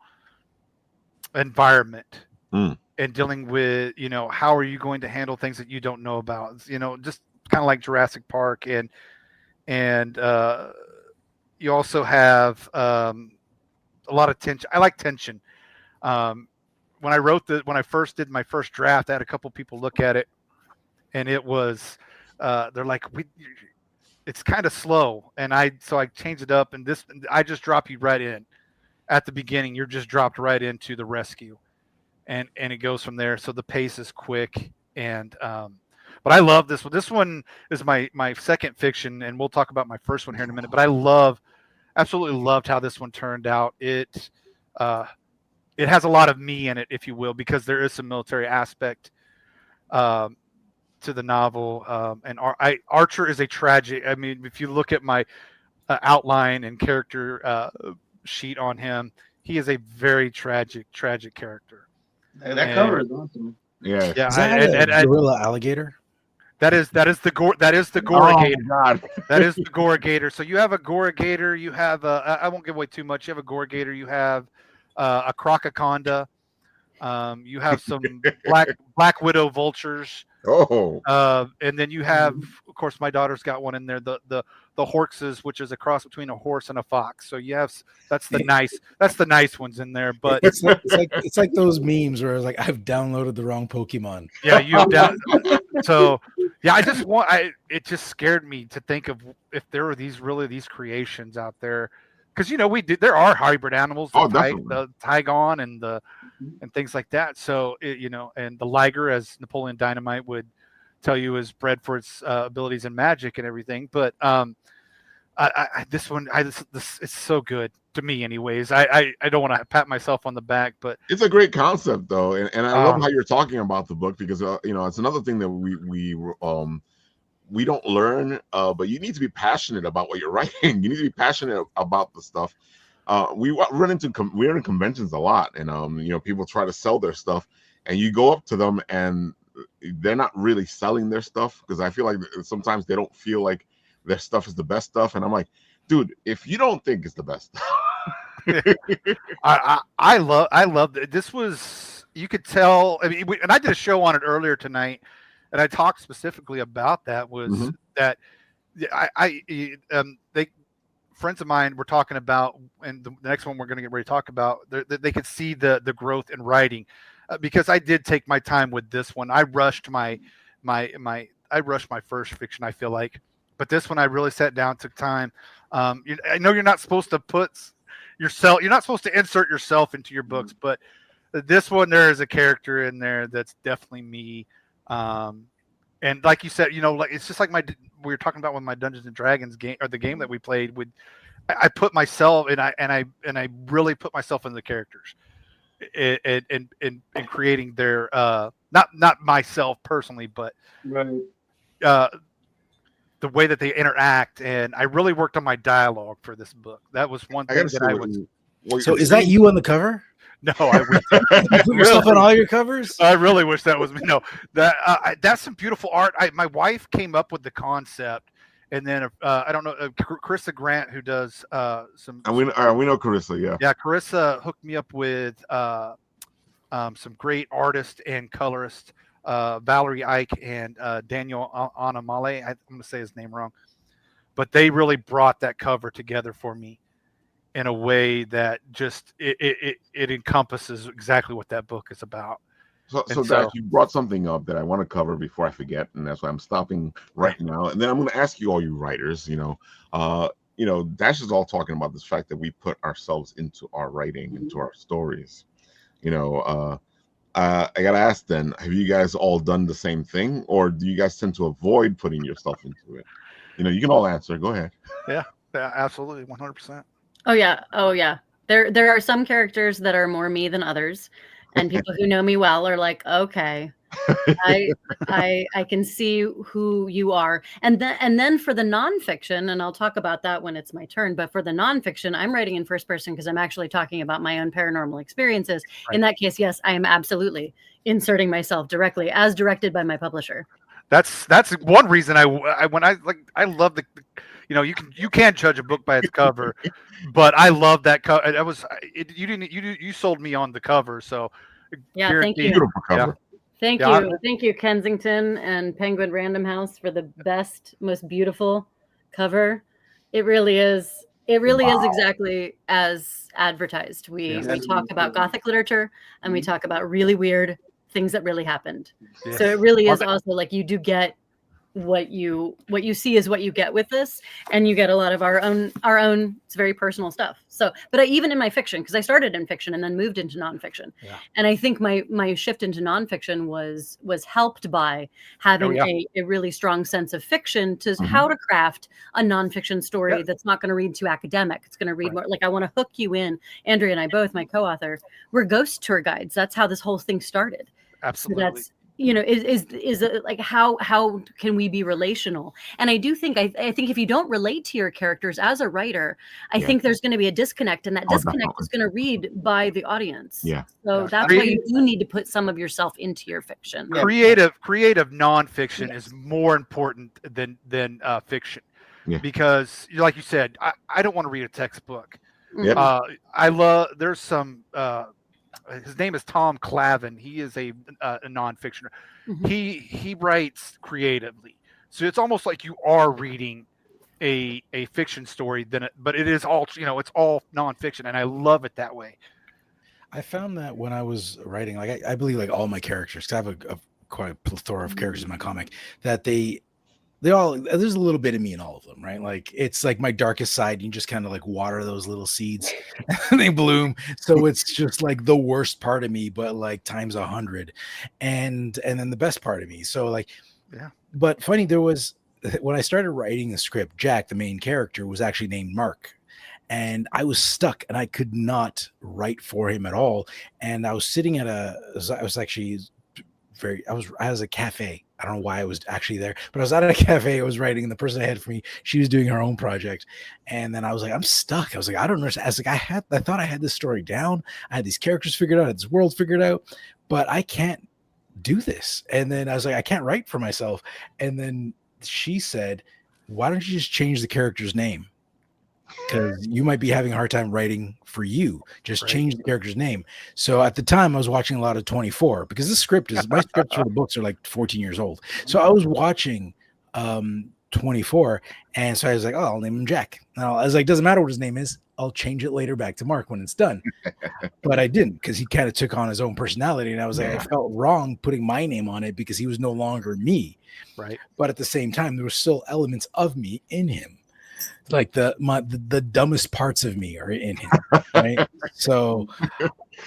environment and dealing with, you know, how are you going to handle things that you don't know about? You know, just kind of like Jurassic Park and you also have a lot of tension. I like tension. When I first did my first draft, I had a couple people look at it, and it was they're like, it's kind of slow, and so I changed it up, and I just drop you right in at the beginning. You're just dropped right into the rescue, and it goes from there. So the pace is quick, and but I love this one. This one is my second fiction, and we'll talk about my first one here in a minute. But I absolutely loved how this one turned out. It has a lot of me in it, if you will, because there is some military aspect to the novel. And Archer is a tragic. I mean, if you look at my outline and character sheet on him, he is a very tragic character. That cover is awesome. Yeah. Is that a gorilla alligator? That is the Gorrigator. God. That is the Gorrigator. So you have a Gorrigator. You have I won't give away too much. You have a Gorrigator. You have a Crococonda. You have some black widow vultures. Oh. And then you have, of course, my daughter's got one in there. The Horxes, which is a cross between a horse and a fox. So you have that's the nice ones in there. But it's like those memes where it's like I've downloaded the wrong Pokemon. Yeah, so Yeah, it just scared me to think of if there were these creations out there, because there are hybrid animals, the Tygon and things like that. So and the liger, as Napoleon Dynamite would tell you, is bred for its abilities in magic and everything. But this one, it's so good to me, anyways. I don't want to pat myself on the back, but it's a great concept, though, and I love how you're talking about the book, because it's another thing that we don't learn, but you need to be passionate about what you're writing. You need to be passionate about the stuff. We're in conventions a lot, and people try to sell their stuff, and you go up to them and they're not really selling their stuff, because I feel like sometimes they don't feel like their stuff is the best stuff, and I'm like, dude, if you don't think it's the best. I love it. This was, you could tell. I mean, and I did a show on it earlier tonight, and I talked specifically about that. Was that they friends of mine were talking about, and the next one we're going to get ready to talk about, they could see the growth in writing, because I did take my time with this one. I rushed my first fiction, I feel like, but this one I really sat down, took time. I know you're not supposed to put yourself, you're not supposed to insert yourself into your books, but this one, there is a character in there that's definitely me. And like you said, like it's just like we were talking about with my Dungeons and Dragons game, or the game that we played with. I put myself and I really put myself in the characters, in creating their not myself personally, but the way that they interact, and I really worked on my dialogue for this book. That was one thing that I was. So is that you on the cover? No, I wish. You put yourself on all your covers? I really wish that was me. No, that's some beautiful art. My wife came up with the concept, and then I don't know, Carissa Grant, who does some. And we know Carissa, yeah. Yeah, Carissa hooked me up with some great artists and colorists, Valerie Ike and Daniel Anamale. I'm going to say his name wrong, but they really brought that cover together for me in a way that just it encompasses exactly what that book is about. So Dash, you brought something up that I want to cover before I forget, and that's why I'm stopping right now. And then I'm going to ask you, all you writers, Dash is all talking about this fact that we put ourselves into our writing, into our stories. I gotta ask then, have you guys all done the same thing, or do you guys tend to avoid putting yourself into it? You can all answer. Go ahead. Yeah, absolutely, 100%. Oh yeah. There are some characters that are more me than others, and people who know me well are like, okay, I can see who you are. And then for the nonfiction, and I'll talk about that when it's my turn, but for the nonfiction, I'm writing in first person because I'm actually talking about my own paranormal experiences. Right. In that case, yes, I am absolutely inserting myself directly as directed by my publisher. That's one reason I love the. You can't judge a book by its cover, but I love that cover. You sold me on the cover, so yeah, thank you. Beautiful cover. Yeah. Thank you, Kensington and Penguin Random House, for the best, most beautiful cover. It really is. It really is exactly as advertised. We talk about Gothic literature, and we talk about really weird things that really happened. Yes. So it really is also like you do get what you see is what you get with this, and you get a lot of our own it's very personal stuff. So but even in my fiction, because I started in fiction and then moved into nonfiction, and I think my shift into nonfiction was helped by having a really strong sense of fiction to how to craft a nonfiction story that's not going to read too academic. It's going to read more like, I want to hook you in. Andrea and I both, my co-author, we're ghost tour guides. That's how this whole thing started. Absolutely. So that's is like how can we be relational? And I do think I think if you don't relate to your characters as a writer, I think there's going to be a disconnect, and that disconnect is going to read by the audience. So that's why you do need to put some of yourself into your fiction. Creative nonfiction is more important than fiction, because like you said, I don't want to read a textbook. I love, there's some his name is Tom Clavin. He is a nonfiction. He writes creatively, so it's almost like you are reading a fiction story. But it is all it's all nonfiction, and I love it that way. I found that when I was writing, like I believe like all my characters, 'cause I have a quite a plethora of characters in my comic, that they all, there's a little bit of me in all of them, right? Like it's like my darkest side. You just kind of like water those little seeds and they bloom. So it's just like the worst part of me, but like times 100, and then the best part of me. So like, yeah. But funny, there was, when I started writing the script, Jack, the main character, was actually named Mark. And I was stuck and I could not write for him at all. And I was sitting at I was a cafe. I don't know why I was actually there, but I was at a cafe. I was writing, and the person ahead for me, she was doing her own project. And then I was like, I'm stuck. I was like, I don't understand. I was like, I thought I had this story down. I had these characters figured out, I had this world figured out, but I can't do this. And then I was like, I can't write for myself. And then she said, why don't you just change the character's name? Because you might be having a hard time writing for you. Just change the character's name. So at the time I was watching a lot of 24, because this script is, my scripts for the books are like 14 years old. So I was watching 24, and so I was like, oh, I'll name him Jack. Now I was like, doesn't matter what his name is, I'll change it later back to Mark when it's done. But I didn't, because he kind of took on his own personality, and I was like, I felt wrong putting my name on it because he was no longer me. Right. But at the same time, there were still elements of me in him. Like the dumbest parts of me are in him, right? So,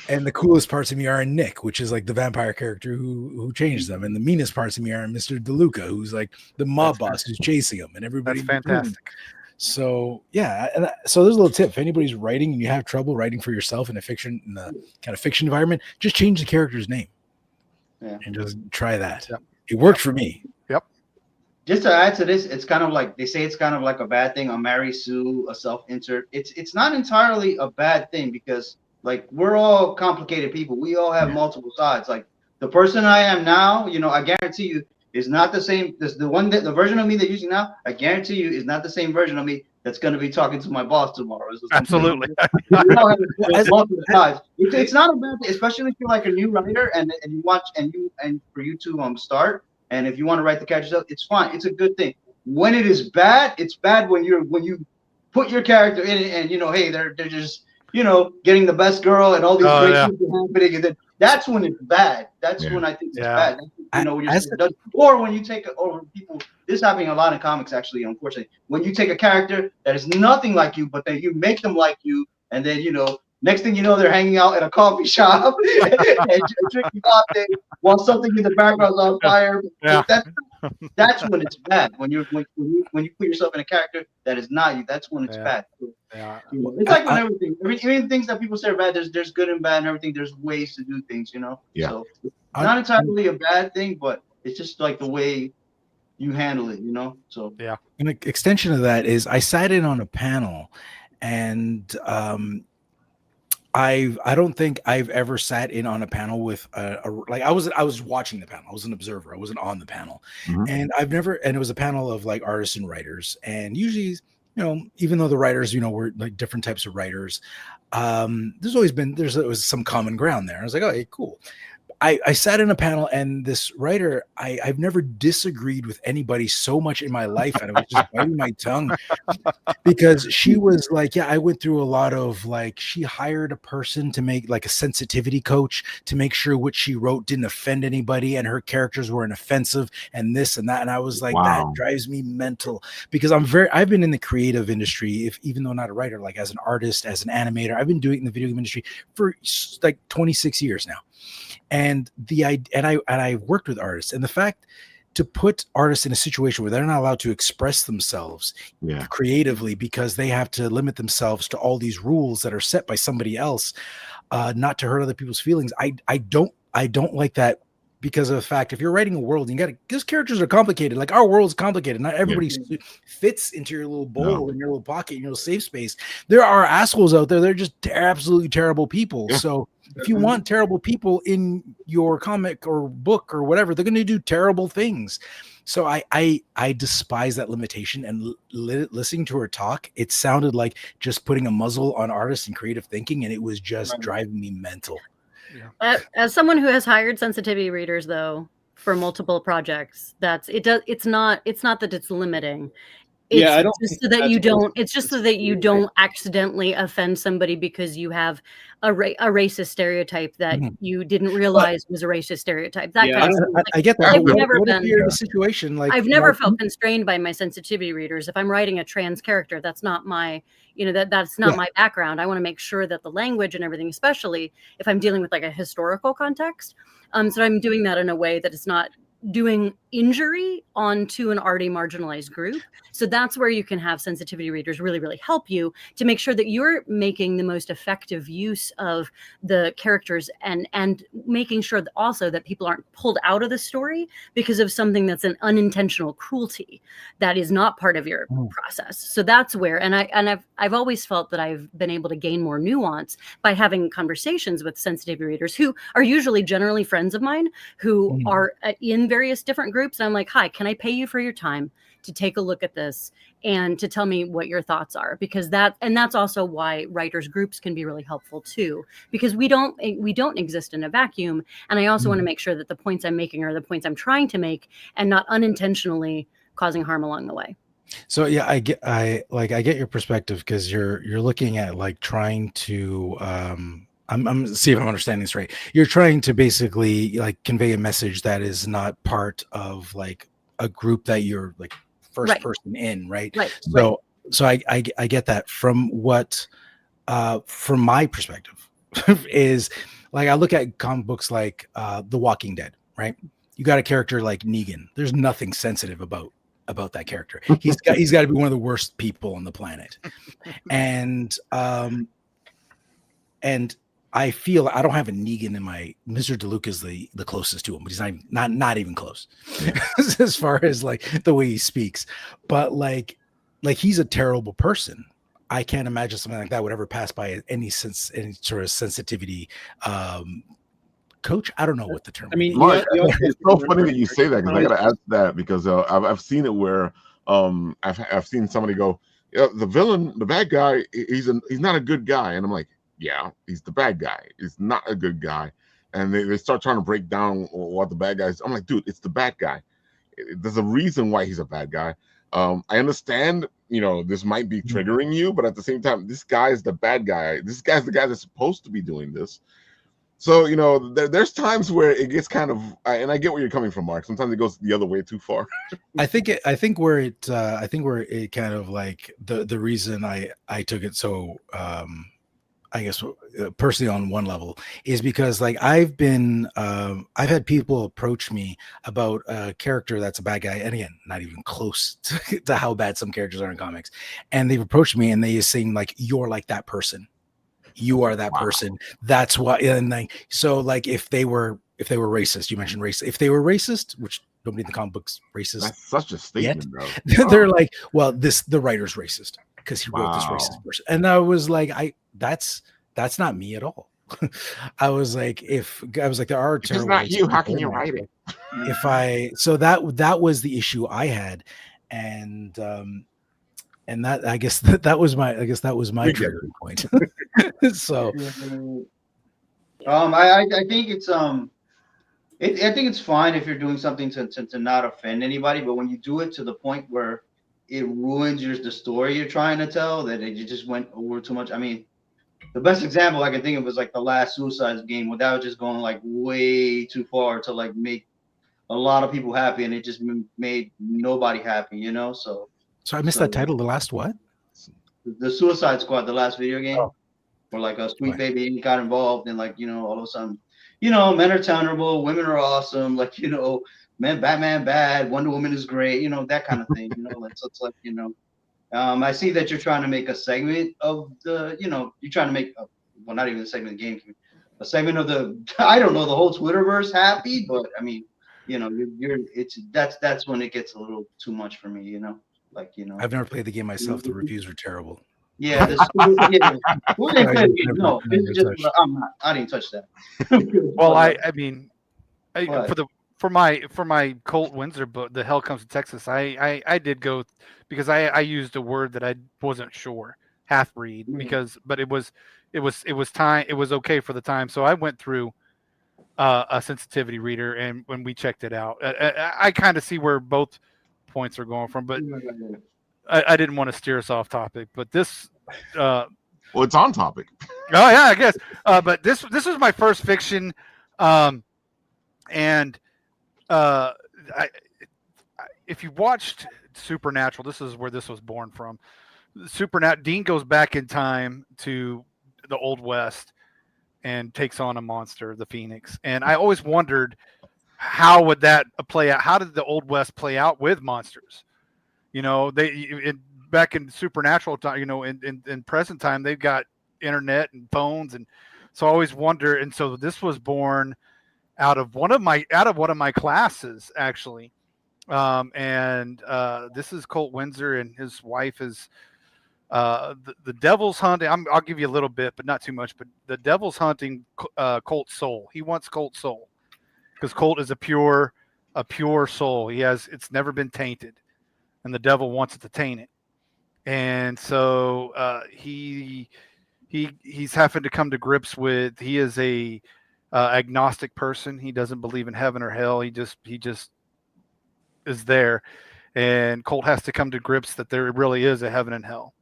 and the coolest parts of me are in Nick, which is like the vampire character who changed them, and the meanest parts of me are in Mr. DeLuca, who's like the mob boss who's chasing him, and everybody. That's fantastic. So yeah, and so there's a little tip: if anybody's writing and you have trouble writing for yourself in the kind of fiction environment, just change the character's name, and just try that. Yep. It worked for me. Just to add to this, it's kind of like, they say it's kind of like a bad thing, a Mary Sue, a self-insert. It's not entirely a bad thing, because like, we're all complicated people. We all have multiple sides. Like the person I am now, you know, I guarantee you is not the same. The version of me that you're using now, I guarantee you is not the same version of me that's going to be talking to my boss tomorrow. Absolutely. It's not a bad thing, especially if you're like a new writer and you watch and for you to start. And if you want to write the characters up, it's fine. It's a good thing. When it is bad, it's bad when you put your character in it, and you know, hey, they're just, you know, getting the best girl and all these great things are happening, and then that's when it's bad. That's when I think it's bad. You know, or when you take over people. This is happening a lot in comics, actually. Unfortunately, when you take a character that is nothing like you, but then you make them like you, and then, you know, next thing you know, they're hanging out at a coffee shop and drinking coffee while something in the background's on fire. Yeah. That's when it's bad. When you put yourself in a character that is not you, that's when it's bad. Yeah. You know, it's like when everything things that people say are bad, there's good and bad and everything. There's ways to do things, you know. Yeah. So it's not entirely a bad thing, but it's just like the way you handle it, you know. So yeah. An extension of that is I sat in on a panel, and I don't think I've ever sat in on a panel with like I was watching the panel. I was an observer. I wasn't on the panel. And it was a panel of like artists and writers. And usually, you know, even though the writers, you know, were like different types of writers, there's some common ground there. I was like, oh, hey, cool. I sat in a panel, and this writer, I've never disagreed with anybody so much in my life, and I was just biting my tongue, because she was like, yeah, I went through a lot of like, she hired a person to make like a sensitivity coach to make sure what she wrote didn't offend anybody, and her characters weren't offensive, and this and that. And I was like, that drives me mental, because I've been in the creative industry, even though not a writer, like as an artist, as an animator, I've been doing it in the video game industry for like 26 years now. And I've worked with artists, and the fact to put artists in a situation where they're not allowed to express themselves creatively because they have to limit themselves to all these rules that are set by somebody else, not to hurt other people's feelings. I don't like that, because of the fact, if you're writing a world, these characters are complicated. Like, our world's complicated. Not everybody fits into your little bowl, in your little pocket, in your little safe space. There are assholes out there. They're just absolutely terrible people. So if you want terrible people in your comic or book or whatever, they're going to do terrible things. So I despise that limitation. And listening to her talk, it sounded like just putting a muzzle on artists and creative thinking, and it was just driving me mental. Yeah. As someone who has hired sensitivity readers, though, for multiple projects, it's not that it's limiting. It's just so that you don't. It's just so that you don't accidentally offend somebody because you have a racist stereotype that you didn't realize was a racist stereotype. That kind of stuff. Like, I get that. I've never what been if you're in a situation like I've never felt constrained by my sensitivity readers. If I'm writing a trans character, that's not my, that's not my background. I want to make sure that the language and everything, especially if I'm dealing with like a historical context, so I'm doing that in a way that is not doing injury onto an already marginalized group. So that's where you can have sensitivity readers really, really help you to make sure that you're making the most effective use of the characters and making sure that also that people aren't pulled out of the story because of something that's an unintentional cruelty that is not part of your process. So that's where, and I've always felt that I've been able to gain more nuance by having conversations with sensitivity readers who are usually generally friends of mine who are in various different groups. And I'm like, hi, can I pay you for your time to take a look at this and to tell me what your thoughts are? Because that's also why writers groups can be really helpful too, because we don't exist in a vacuum. And I also want to make sure that the points I'm making are the points I'm trying to make and not unintentionally causing harm along the way. So yeah, I get your perspective, because you're looking at like trying to I'm see if I'm understanding this right. You're trying to basically like convey a message that is not part of like a group that you're like first person in, right? So I get that. From my perspective is like, I look at comic books like The Walking Dead, right? You got a character like Negan. There's nothing sensitive about that character. He's got to be one of the worst people on the planet. And I feel I don't have a Negan in my. Mr. DeLuca is the closest to him, but he's not even close as far as like the way he speaks. But like he's a terrible person. I can't imagine something like that would ever pass by any sort of sensitivity coach. I don't know what the term. I mean, Mark, it's so funny that you say that, because I got to ask that, because I've seen it where I've seen somebody go, yeah, the villain, the bad guy, he's not a good guy, and I'm like, yeah, he's the bad guy. He's not a good guy. And they start trying to break down what the bad guy is. I'm like, dude, it's the bad guy. There's a reason why he's a bad guy. I understand, this might be triggering you, but at the same time, this guy is the bad guy. This guy's the guy that's supposed to be doing this. So, there's times where it gets kind of, and I get where you're coming from, Mark. Sometimes it goes the other way too far. I think where it kind of like the reason I took it so, I guess personally on one level is because like I've had people approach me about a character that's a bad guy, and again, not even close to how bad some characters are in comics, and they've approached me and they saying like, you're like that person, you are that person, that's why. And like, so like if they were racist, you mentioned racist, if they were racist, which nobody in the comic books racist, that's such a statement, bro. They're like, well, the writer's racist because he wrote this racist person. And I was like, that's not me at all. I was like, there are terrible. It's not you. How can you write it? That was the issue I had, and that I guess that was my trigger point. So, I think it's I think it's fine if you're doing something to not offend anybody, but when you do it to the point where it ruins the story you're trying to tell, that you just went over too much. I mean, the best example I can think of was like the last Suicide Game, without just going like way too far to like make a lot of people happy, and it just made nobody happy, So I missed that title. The last what? The Suicide Squad, the last video game, where like a Sweet Baby got involved, and like all of a sudden, men are terrible, women are awesome, like man, Batman bad, Wonder Woman is great, that kind of thing, So it's like I see that you're trying to make a segment of the, you're trying to make well, not even a segment of the game, a segment of the, I don't know, the whole Twitterverse happy, but I mean, that's when it gets a little too much for me, like I've never played the game myself. The reviews were terrible. Yeah, no, it's just I didn't touch that. Well, I mean, for my Colt Windsor book, The Hell Comes to Texas, I did go because I used a word that I wasn't sure, half breed, but it was time, it was okay for the time, so I went through a sensitivity reader, and when we checked it out, I kind of see where both points are going from, but I didn't want to steer us off topic, but this. Well, it's on topic. Oh yeah, I guess. But this was my first fiction, and if you watched Supernatural, this is where this was born from. Supernatural. Dean goes back in time to the Old West and takes on a monster, the Phoenix. And I always wondered, how would that play out? How did the Old West play out with monsters? Back in Supernatural time, in present time, they've got internet and phones, and so I always wonder. And so this was born out of one of my classes, actually. This is Colt Windsor, and his wife is the devil's hunting. I'll give you a little bit, but not too much. But the devil's hunting Colt's soul. He wants Colt's soul because Colt is a pure soul. It's never been tainted, and the devil wants it to taint it. And so he's having to come to grips with. He is a agnostic person. He doesn't believe in heaven or hell. He just is there, and Colt has to come to grips that there really is a heaven and hell.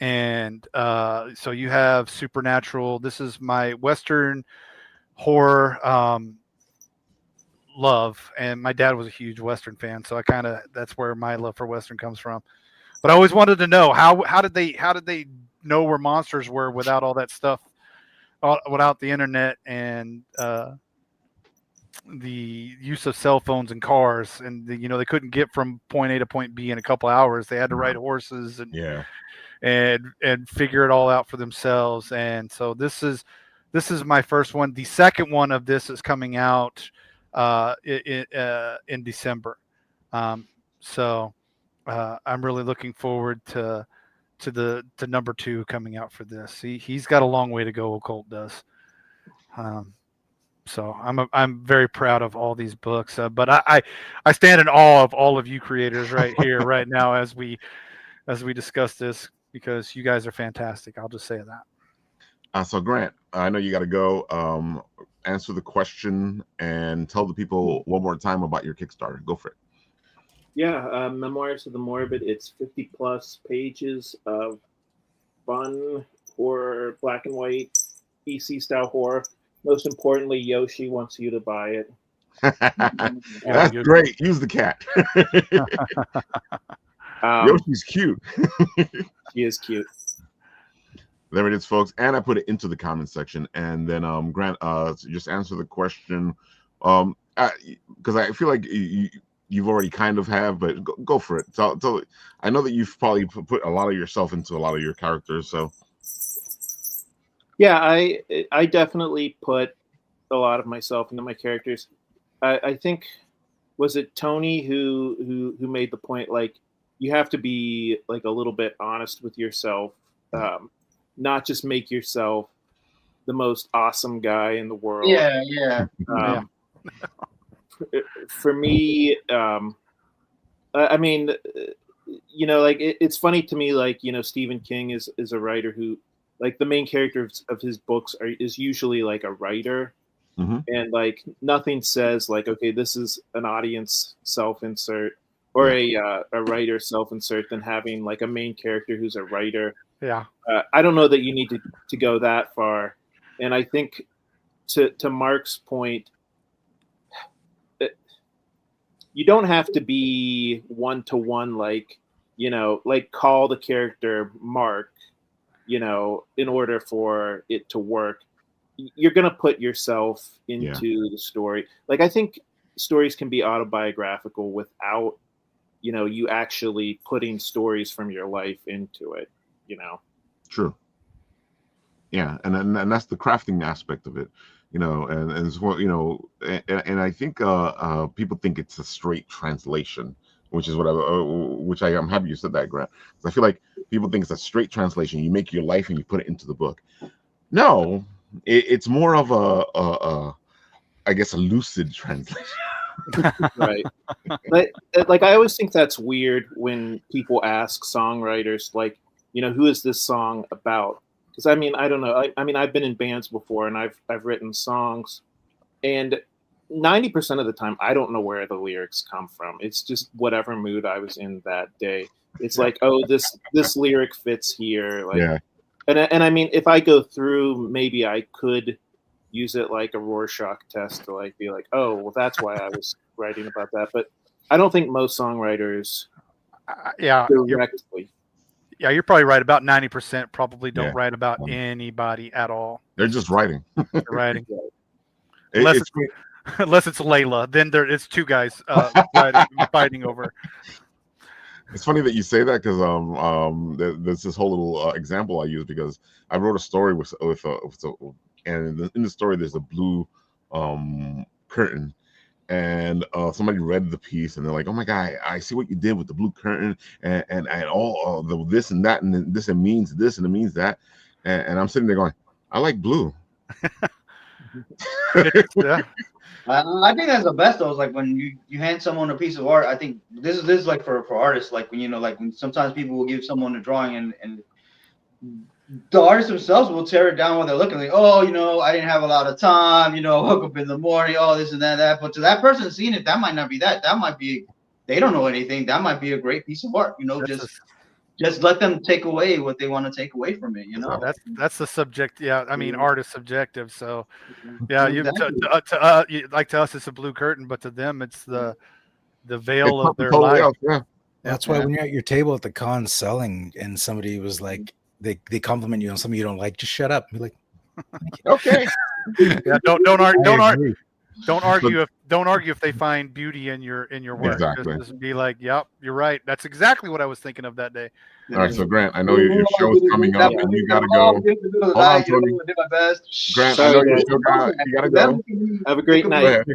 And so you have Supernatural. This is my Western horror love, and my dad was a huge Western fan, so that's where my love for Western comes from. But I always wanted to know how did they know where monsters were without all that stuff, without the internet and the use of cell phones and cars, and they couldn't get from point A to point B in a couple hours. They had to ride horses and figure it all out for themselves. And so this is my first one. The second one of this is coming out in December. So I'm really looking forward to number 2 coming out for this. He's got a long way to go. Colt does. So I'm very proud of all these books, but I stand in awe of all of you creators right here, right now, as we discuss this, because you guys are fantastic. I'll just say that. So Grant, I know you got to go. Answer the question and tell the people one more time about your Kickstarter. Go for it. Yeah, Memoirs of the Morbid. It's 50 plus pages of fun horror, black and white, EC style horror. Most importantly, Yoshi wants you to buy it. That's great. Use the cat. Yoshi's cute. She is cute. There it is, folks. And I put it into the comment section. And then Grant, just answer the question. Because I feel like you've already kind of have, but go for it. I know that you've probably put a lot of yourself into a lot of your characters, so. Yeah, I definitely put a lot of myself into my characters. I think, was it Tony who made the point, like, you have to be like a little bit honest with yourself, not just make yourself the most awesome guy in the world. Yeah. For me, I mean, like it's funny to me, like, Stephen King is a writer who, like, the main character of his books is usually like a writer, and like nothing says like, okay, this is an audience self-insert or a writer self-insert than having like a main character who's a writer. Yeah. I don't know that you need to go that far, and I think to Mark's point, you don't have to be one-to-one, like, like call the character Mark, in order for it to work. You're going to put yourself into the story. Like, I think stories can be autobiographical without, you actually putting stories from your life into it, True. Yeah. And that's the crafting aspect of it, and as well, and I think people think it's a straight translation, which is I'm happy you said that, Grant. I feel like people think it's a straight translation. You make your life and you put it into the book. No, it's more of I guess a lucid translation. Right. But like, I always think that's weird when people ask songwriters, like, who is this song about? Because I mean, I don't know. I mean, I've been in bands before, and I've written songs, and 90% of the time, I don't know where the lyrics come from. It's just whatever mood I was in that day. It's like, oh, this lyric fits here. Like, and I mean, if I go through, maybe I could use it like a Rorschach test to like be like, oh, well, that's why I was writing about that. But I don't think most songwriters directly. You're probably right. About 90% probably don't write about anybody at all. They're just writing. They're writing. Unless it's Layla, then it's two guys fighting over. It's funny that you say that because there's this whole little example I use because I wrote a story and in the story there's a blue curtain, and somebody read the piece and they're like, "Oh my God, I see what you did with the blue curtain and all the this and that and this, it means this and it means that," and I'm sitting there going, "I like blue." I think that's the best though. Is like when you hand someone a piece of art. I think this is like for artists. Like when like when sometimes people will give someone a drawing and the artists themselves will tear it down when they're looking like, oh, I didn't have a lot of time. Woke up in the morning, oh, this and that. But to that person seeing it, that might not be that. That might be they don't know anything. That might be a great piece of art. Just let them take away what they want to take away from it. That's the subject. Yeah, I mean, art is subjective. So, yeah, to us, it's a blue curtain, but to them, it's the veil of their life. That's why when you're at your table at the con selling, and somebody was like, they compliment you on something you don't like, just shut up. Be like, okay. Yeah, don't argue if they find beauty in your work. Exactly. Just be like, yep, you're right. That's exactly what I was thinking of that day. All right, so Grant, I know your show is coming up and you gotta go. Hold on, Tony. Grant, I know your show you gotta go. Have a great night.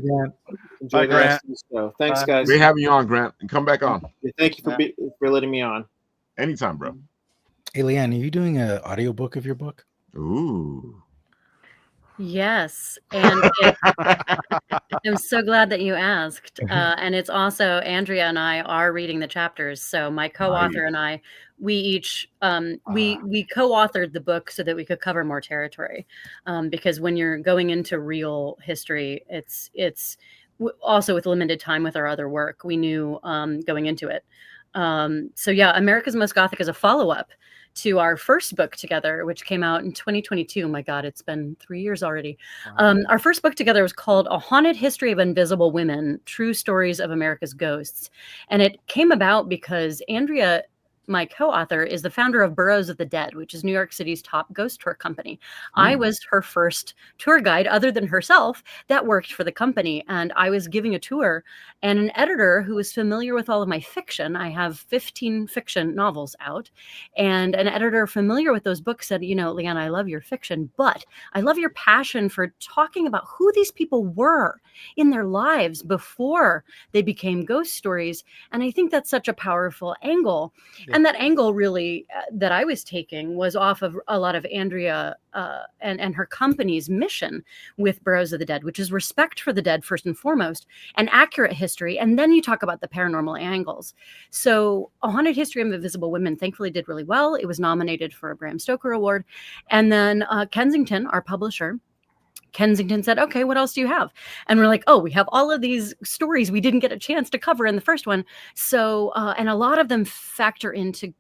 Bye, Grant. Thanks, guys. Great having you on, Grant, and come back on. Thank you for letting me on. Anytime, bro. Hey, Leanne, are you doing an audiobook of your book? Ooh. Yes, and I'm so glad that you asked. And it's also Andrea and I are reading the chapters. So my co-author and I, we each we co-authored the book so that we could cover more territory. Because when you're going into real history, it's also with limited time with our other work. We knew going into it. So yeah, America's Most Gothic is a follow-up to our first book together, which came out in 2022. My God, it's been 3 years already. Wow. Our first book together was called A Haunted History of Invisible Women, True Stories of America's Ghosts. And it came about because Andrea, my co-author, is the founder of Burrows of the Dead, which is New York City's top ghost tour company. I was her first tour guide, other than herself, that worked for the company. And I was giving a tour, and an editor who was familiar with all of my fiction, I have 15 fiction novels out, and an editor familiar with those books said, Leanna, I love your fiction, but I love your passion for talking about who these people were in their lives before they became ghost stories. And I think that's such a powerful angle. Yeah. And that angle really that I was taking was off of a lot of Andrea and her company's mission with Burrows of the Dead, which is respect for the dead first and foremost, and accurate history. And then you talk about the paranormal angles. So A Haunted History of Invisible Women thankfully did really well. It was nominated for a Bram Stoker Award. And then Kensington, our publisher, Kensington said, okay, what else do you have? And we're like, oh, we have all of these stories we didn't get a chance to cover in the first one. So, and a lot of them factor into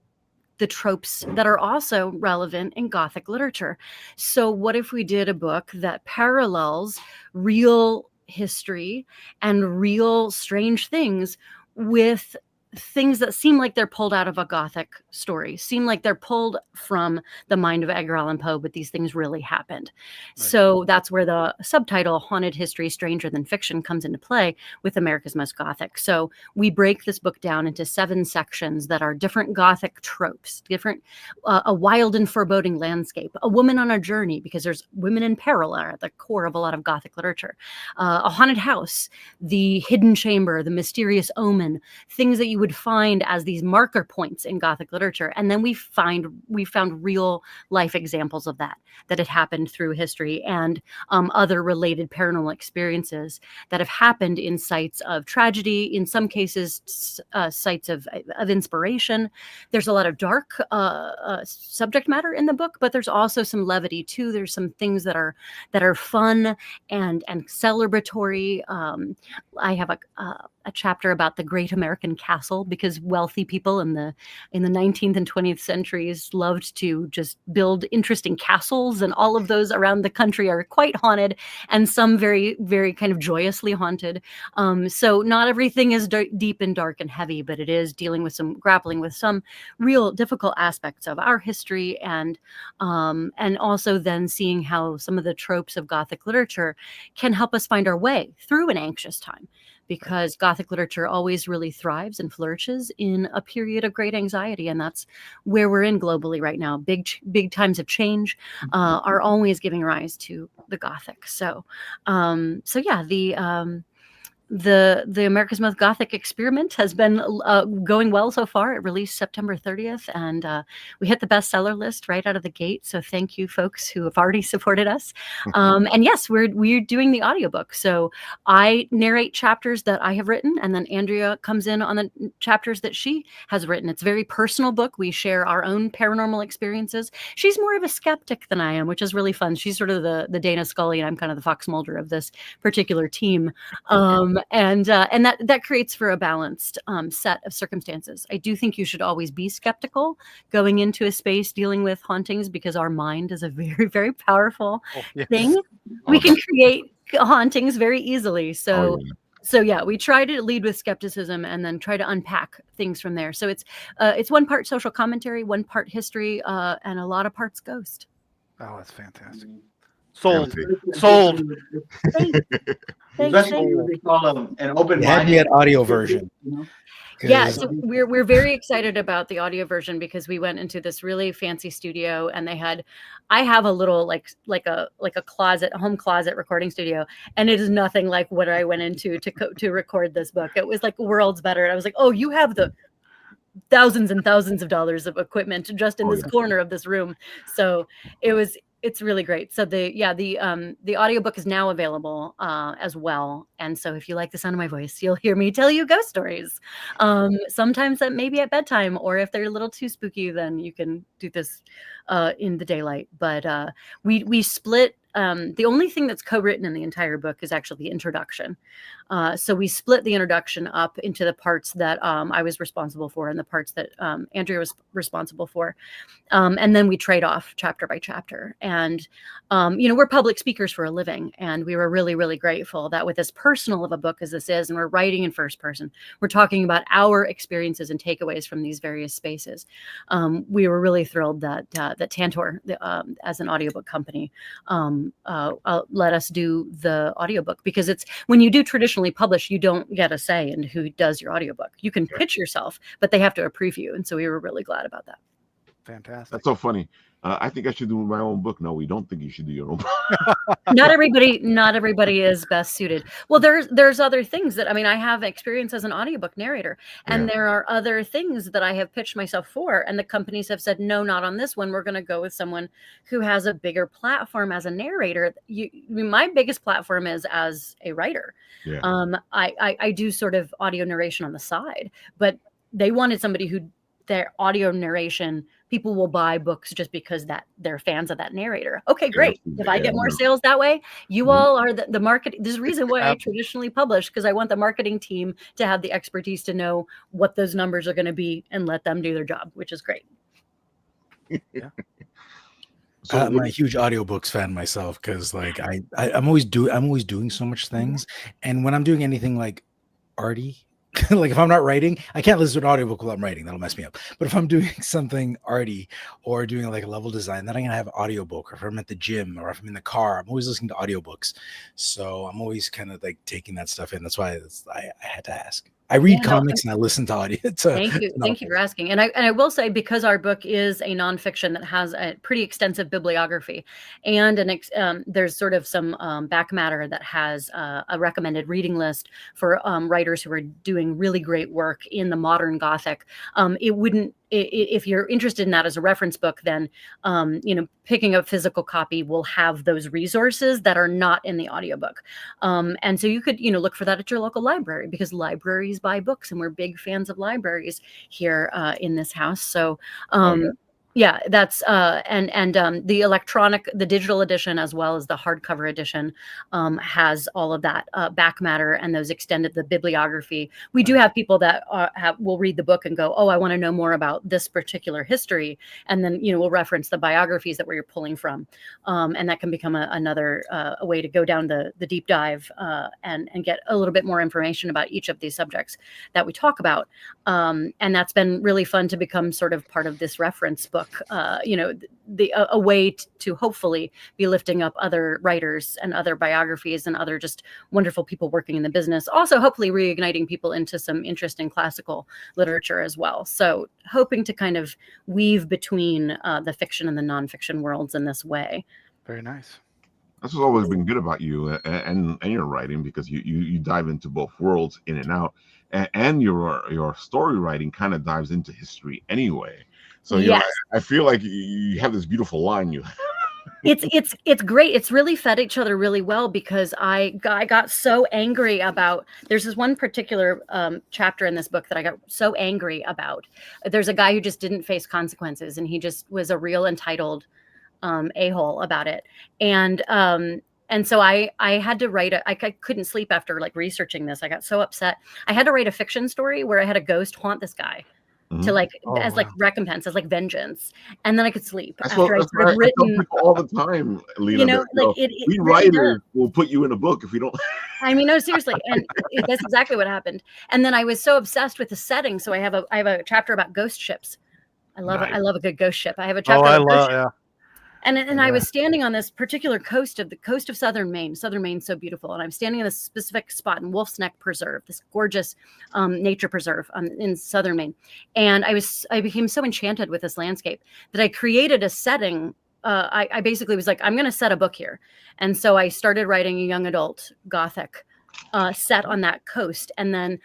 the tropes that are also relevant in Gothic literature. So what if we did a book that parallels real history and real strange things with things that seem like they're pulled out of a Gothic story, seem like they're pulled from the mind of Edgar Allan Poe, but these things really happened. Right. So that's where the subtitle Haunted History Stranger Than Fiction comes into play with America's Most Gothic. So we break this book down into 7 sections that are different Gothic tropes, different, a wild and foreboding landscape, a woman on a journey, because there's women in peril are at the core of a lot of Gothic literature, a haunted house, the hidden chamber, the mysterious omen, things that you would find as these marker points in Gothic literature. And then we found real life examples of that had happened through history and other related paranormal experiences that have happened in sites of tragedy, in some cases sites of inspiration. There's a lot of dark subject matter in the book, but there's also some levity too. There's some things that are fun and celebratory. I have a chapter about the Great American Castle, because wealthy people in the 19th and 20th centuries loved to just build interesting castles, and all of those around the country are quite haunted, and some very, very kind of joyously haunted. So not everything is deep and dark and heavy, but it is grappling with some real difficult aspects of our history, and also then seeing how some of the tropes of Gothic literature can help us find our way through an anxious time, because Gothic literature always really thrives and flourishes in a period of great anxiety, and that's where we're in globally right now. Big times of change are always giving rise to the Gothic. So yeah, the America's Most Gothic experiment has been going well so far. It released September 30th, and we hit the bestseller list right out of the gate. So thank you, folks who have already supported us. And yes, we're doing the audiobook. So I narrate chapters that I have written, and then Andrea comes in on the chapters that she has written. It's a very personal book. We share our own paranormal experiences. She's more of a skeptic than I am, which is really fun. She's sort of the Dana Scully, and I'm kind of the Fox Mulder of this particular team. And that creates for a balanced set of circumstances. I do think you should always be skeptical going into a space dealing with hauntings, because our mind is a very, very powerful thing. We can create hauntings very easily. So yeah, we try to lead with skepticism and then try to unpack things from there. So it's one part social commentary, one part history, and a lot of parts ghost. Oh, that's fantastic. Sold. Especially what they call an open mind. Had audio version. Yeah, so we're very excited about the audio version, because we went into this really fancy studio, and I have a little like a home closet recording studio, and it is nothing like what I went into to record this book. It was like worlds better, and I was like, oh, you have the thousands and thousands of dollars of equipment just in this corner of this room. So it's really great. So the audiobook is now available as well. And so if you like the sound of my voice, you'll hear me tell you ghost stories. Sometimes that may be at bedtime, or if they're a little too spooky, then you can do this in the daylight. But we split. The only thing that's co-written in the entire book is actually the introduction. So we split the introduction up into the parts that I was responsible for and the parts that Andrea was responsible for. And then we trade off chapter by chapter. And, we're public speakers for a living. And we were really, really grateful that with as personal of a book as this is, and we're writing in first person, we're talking about our experiences and takeaways from these various spaces. We were really thrilled that Tantor, as an audiobook company, let us do the audiobook, because it's when you do traditionally publish, you don't get a say in who does your audiobook. You can pitch yourself, but they have to approve you. And so we were really glad about that. Fantastic. That's so funny. I think I should do my own book. No, we don't think you should do your own book. Not everybody is best suited. Well, there's other things that, I have experience as an audiobook narrator, and there are other things that I have pitched myself for, and the companies have said, no, not on this one. We're going to go with someone who has a bigger platform as a narrator. My biggest platform is as a writer. I do sort of audio narration on the side, but they wanted somebody who their audio narration, people will buy books just because that they're fans of that narrator. Okay, great. If I get more sales that way, you all are the market. There's a reason why I traditionally publish, because I want the marketing team to have the expertise to know what those numbers are going to be and let them do their job, which is great. So I'm a huge audiobooks fan myself, because like I'm always doing so much things, and when I'm doing anything like arty, like if I'm not writing, I can't listen to an audiobook while I'm writing. That'll mess me up. But if I'm doing something arty or doing like a level design, then I'm gonna have an audiobook. Or if I'm at the gym or if I'm in the car, I'm always listening to audiobooks. So I'm always kind of like taking that stuff in. That's why I had to ask. I read comics and I listen to audio. Thank you for asking. And I will say, because our book is a nonfiction that has a pretty extensive bibliography, and there's sort of some back matter that has a recommended reading list for writers who are doing really great work in the modern Gothic. If you're interested in that as a reference book, then picking a physical copy will have those resources that are not in the audiobook. And so you could look for that at your local library, because libraries buy books, and we're big fans of libraries here in this house. So Yeah, that's the digital edition as well as the hardcover edition has all of that back matter and those extended the bibliography. We do have people that will read the book and go, oh, I want to know more about this particular history, and then we'll reference the biographies that we're pulling from, and that can become another a way to go down the deep dive and get a little bit more information about each of these subjects that we talk about, and that's been really fun to become sort of part of this reference book. A way to hopefully be lifting up other writers and other biographies and other just wonderful people working in the business. Also, hopefully reigniting people into some interest in classical literature as well. So hoping to kind of weave between the fiction and the nonfiction worlds in this way. Very nice. That's what's always been good about you and your writing, because you dive into both worlds in and out, and your story writing kind of dives into history anyway. So yes. I feel like you have this beautiful line. It's great. It's really fed each other really well, because I got so angry about. There's this one particular chapter in this book that I got so angry about. There's a guy who just didn't face consequences, and he just was a real entitled a-hole about it, and so I had to write I couldn't sleep after like researching this. I got so upset. I had to write a fiction story where I had a ghost haunt this guy to like like recompense, as like vengeance, and then I could sleep after I sort of written. I tell people all the time, Leanna, we writers will put you in a book if we don't. I mean, no, seriously, and that's exactly what happened. And then I was so obsessed with the setting, so I have a chapter about ghost ships. I love it. I love a good ghost ship. I have a chapter. And I was standing on this particular coast of southern Maine. Southern Maine's so beautiful. And I'm standing in this specific spot in Wolf's Neck Preserve, this gorgeous nature preserve in southern Maine. And I became so enchanted with this landscape that I created a setting. I basically was like, I'm going to set a book here. And so I started writing a young adult Gothic set on that coast. And then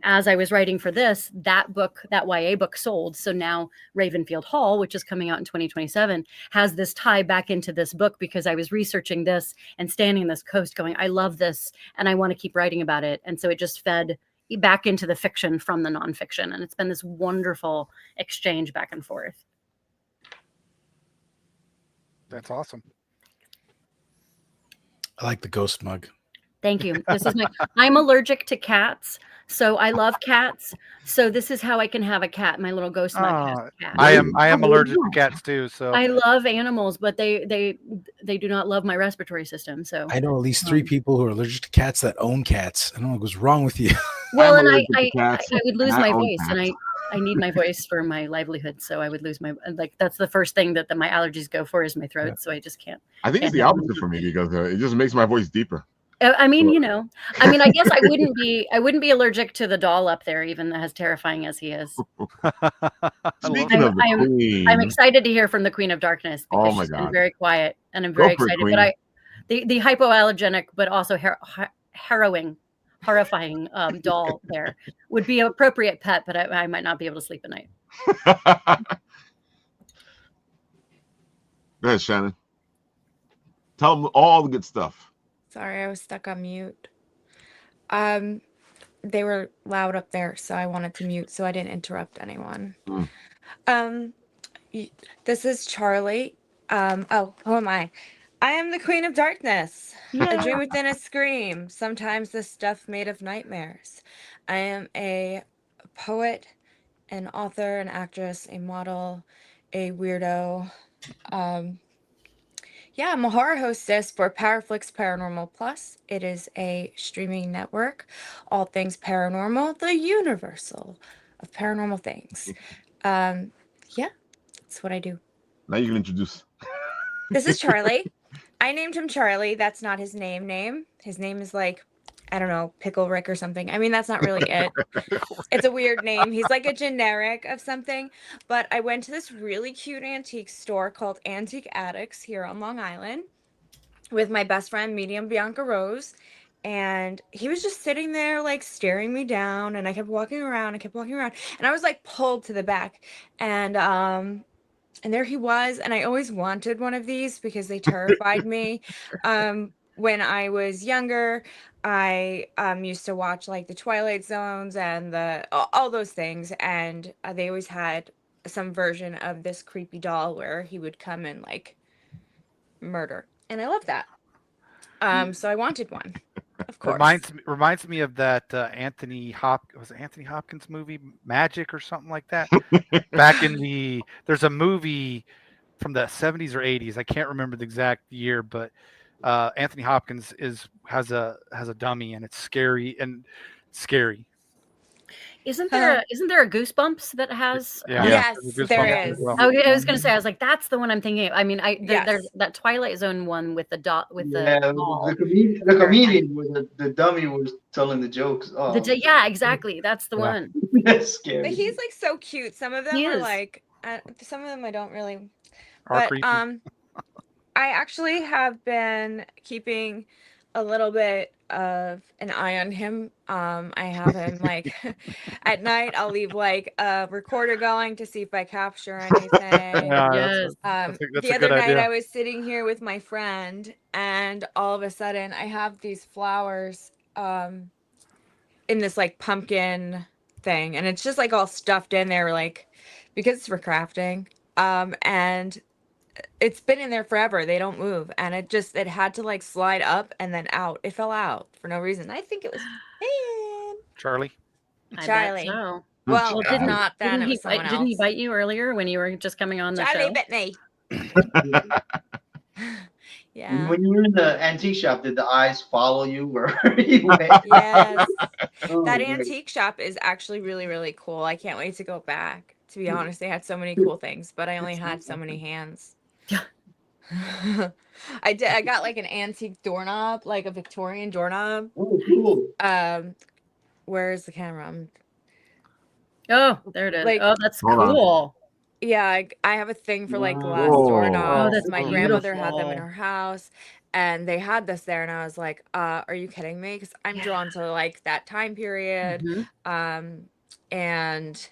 as I was writing for this, that YA book sold. So now Ravenfield Hall, which is coming out in 2027, has this tie back into this book, because I was researching this and standing on this coast going, I love this and I want to keep writing about it. And so it just fed back into the fiction from the nonfiction. And it's been this wonderful exchange back and forth. That's awesome. I like the ghost mug. Thank you. This is I'm allergic to cats, so I love cats. So this is how I can have a cat. My little ghost mug cat. I am allergic to cats too. So I love animals, but they do not love my respiratory system. So I know at least 3 people who are allergic to cats that own cats. I don't know what's wrong with you. Well, and I would lose my voice, and I need my voice for my livelihood. So I would lose my that's the first thing that my allergies go for is my throat. Yeah. So I just can't. I think it's the opposite for me, because it just makes my voice deeper. I mean, I guess I wouldn't be allergic to the doll up there, even as terrifying as he is. Speaking of the Queen, I'm excited to hear from the Queen of Darkness, because she's been very quiet, and I'm very excited. But the hypoallergenic, but also horrifying doll there would be an appropriate pet, but I might not be able to sleep at night. Go ahead, Shannon. Tell them all the good stuff. Sorry, I was stuck on mute. They were loud up there, so I wanted to mute so I didn't interrupt anyone. This is Charlie. Who am I? I am the Queen of Darkness. Yeah. A dream within a scream. Sometimes the stuff made of nightmares. I am a poet, an author, an actress, a model, a weirdo. I'm a horror hostess for Powerflix Paranormal Plus. It is a streaming network, all things paranormal, the universal of paranormal things. That's what I do. Now you can introduce. This is Charlie. I named him Charlie. That's not his name. His name is like, I don't know, Pickle Rick or something. I mean, that's not really it. It's a weird name. He's like a generic of something. But I went to this really cute antique store called Antique Addicts here on Long Island with my best friend, Medium Bianca Rose. And he was just sitting there, like, staring me down. And I kept walking around. And I was, like, pulled to the back. And there he was. And I always wanted one of these because they terrified me. When I was younger, I used to watch like the Twilight Zones and all those things, and they always had some version of this creepy doll where he would come and like murder, and I love that. So I wanted one, of course. Reminds me of that Anthony Hopkins movie, Magic or something like that. Back in there's a movie from the 70s or 80s. I can't remember the exact year, but Anthony Hopkins has a dummy, and it's scary. Isn't there a Goosebumps that has? Yes, there is. Oh, I was gonna say, I was like, that's the one I'm thinking of. I mean, there's that Twilight Zone one with the doll. The comedian was the dummy was telling the jokes. Oh. Yeah, exactly. That's the one. That's scary. But he's like so cute. Some of them are like, some of them I don't really. But I actually have been keeping a little bit of an eye on him. I have him like at night. I'll leave like a recorder going to see if I capture anything. Yes. The other night I was sitting here with my friend, and all of a sudden I have these flowers in this like pumpkin thing, and it's just like all stuffed in there, like because it's for crafting. And it's been in there forever. They don't move, and it had to like slide up and then out. It fell out for no reason. I think it was Charlie. Charlie. So. Well, not then. It was someone else. Didn't he bite you earlier when you were just coming on the show? Charlie bit me. Yeah. When you were in the antique shop, did the eyes follow you wherever you went? Yes. That antique shop is actually really, really cool. I can't wait to go back. To be honest, they had so many cool things, but I only had so many hands. Yeah. I got like an antique doorknob, like a Victorian doorknob. Oh, cool. Where's the camera? Oh, there it is. Like, oh, that's cool. Yeah, I have a thing for like glass doorknobs. Oh, that's my grandmother had them in her house, and they had this there, and I was like, are you kidding me? Because I'm drawn to like that time period. And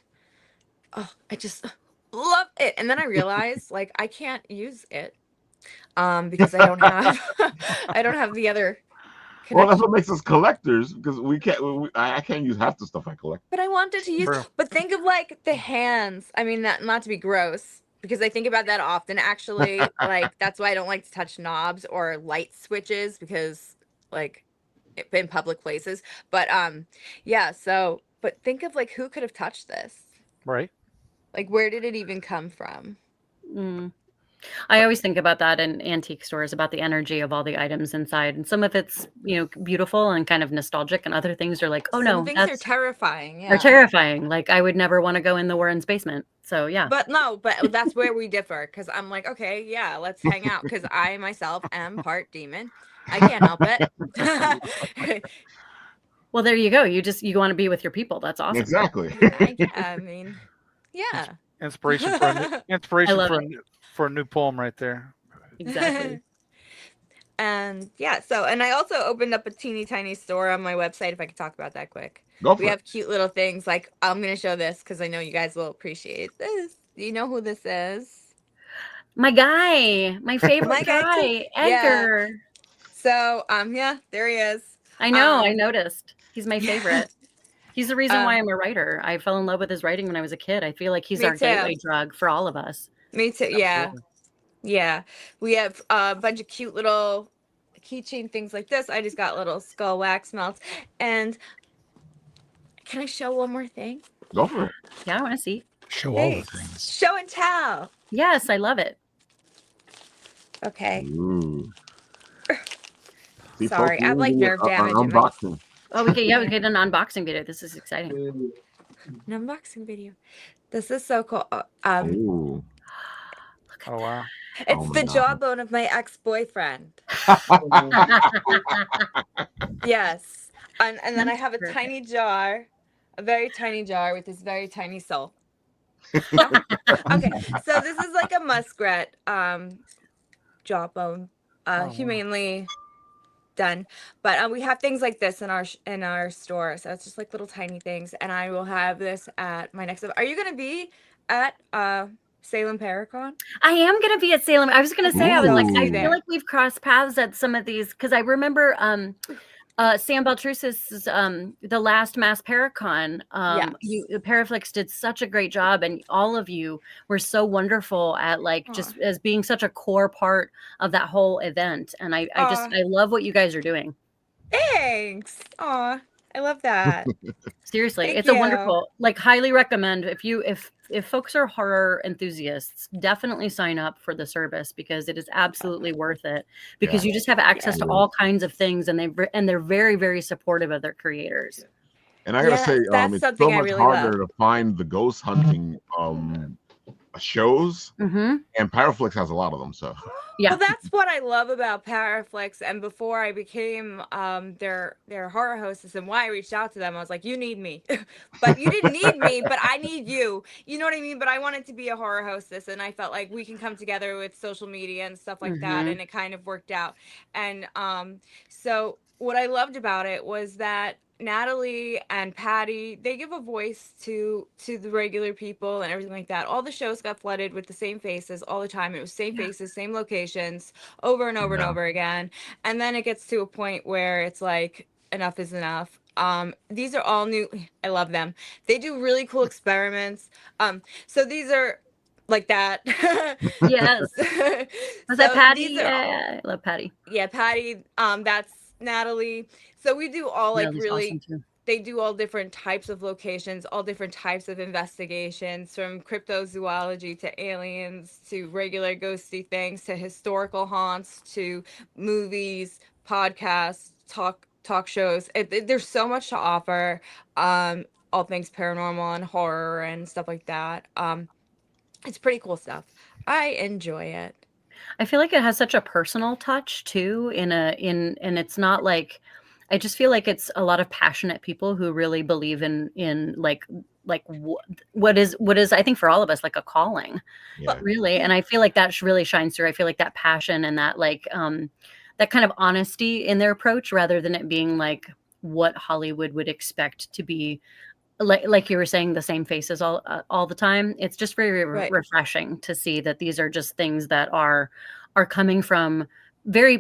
I just love it. And then I realized like I can't use it because I don't have the other connection. Well, that's what makes us collectors, because I can't use half the stuff I collect. But I wanted to use but think of like the hands. I mean, not to be gross, because I think about that often actually. Like that's why I don't like to touch knobs or light switches, because like in public places. But yeah, so but think of like who could have touched this? Right. Like, where did it even come from? I always think about that in antique stores, about the energy of all the items inside. And some of it's, beautiful and kind of nostalgic, and other things are like, oh, no. Some things are terrifying. Yeah. They're terrifying. Like, I would never want to go in the Warren's basement. So, yeah. But that's where we differ, because I'm like, okay, yeah, let's hang out, because I myself am part demon. I can't help it. Well, there you go. You want to be with your people. That's awesome. Exactly. I mean, yeah. Inspiration for a new poem right there. Exactly. And yeah, and I also opened up a teeny tiny store on my website, if I could talk about that quick. We have cute little things, like I'm going to show this because I know you guys will appreciate this. Do you know who this is? My guy, my favorite guy, Edgar. Yeah. So, yeah, there he is. I know, I noticed. He's my favorite. He's the reason why I'm a writer. I fell in love with his writing when I was a kid. I feel like he's our gateway drug for all of us. Me too. Yeah. Yeah. We have a bunch of cute little keychain things like this. I just got little skull wax melts. And can I show one more thing? Go for it. Yeah, I want to see. Show all the things. Show and tell. Yes, I love it. Okay. Ooh. Sorry, I have like nerve damage. Unboxing. Oh, we get an unboxing video. This is exciting. An unboxing video. This is so cool. Ooh. Look at wow. It's the jawbone of my ex-boyfriend. Yes. And then I have a tiny jar, a very tiny jar with this very tiny soul. Okay, so this is like a muskrat jawbone, humanely done, but we have things like this in our store, so it's just like little tiny things. And I will have this at my next event. Are you going to be at Salem Paracon? I am going to be at Salem. I was going to say, I was like, I feel like we've crossed paths at some of these, because I remember Sam Baltrusis's The Last Mass Paracon. Paraflix did such a great job, and all of you were so wonderful at just as being such a core part of that whole event. And I love what you guys are doing. Thanks. Aw, I love that. Seriously, it's a wonderful, highly recommend if folks are horror enthusiasts, definitely sign up for the service because it is absolutely worth it because you just have access to all kinds of things and they're very, very supportive of their creators. And I gotta say, it's so much harder to find the ghost hunting shows, and Paraflix has a lot of them. So well, that's what I love about Paraflix. And before I became their horror hostess, and why I reached out to them, I was like, you need me, but you didn't need me, but I need you. You know what I mean? But I wanted to be a horror hostess, and I felt like we can come together with social media and stuff like that, and it kind of worked out. And so what I loved about it was that Natalie and Patty, they give a voice to the regular people and everything like that. All the shows got flooded with the same faces all the time. It was same faces, same locations, over and over and over again. And then it gets to a point where it's like, enough is enough. These are all new. I love them. They do really cool experiments. So these are like that. Yes. Was that Patty? I love Patty. Yeah, Patty. That's Natalie. So we do all really awesome, they do all different types of locations, all different types of investigations, from cryptozoology to aliens to regular ghosty things to historical haunts to movies, podcasts, talk shows. There's so much to offer. All things paranormal and horror and stuff like that. It's pretty cool stuff. I enjoy it. I feel like it has such a personal touch too and it's not like, I just feel like it's a lot of passionate people who really believe in what is I think for all of us like a calling, really. And I feel like that really shines through. I feel like that passion and that that kind of honesty in their approach, rather than it being like what Hollywood would expect to be. Like you were saying, the same faces all the time. It's just very refreshing to see that these are just things that are coming from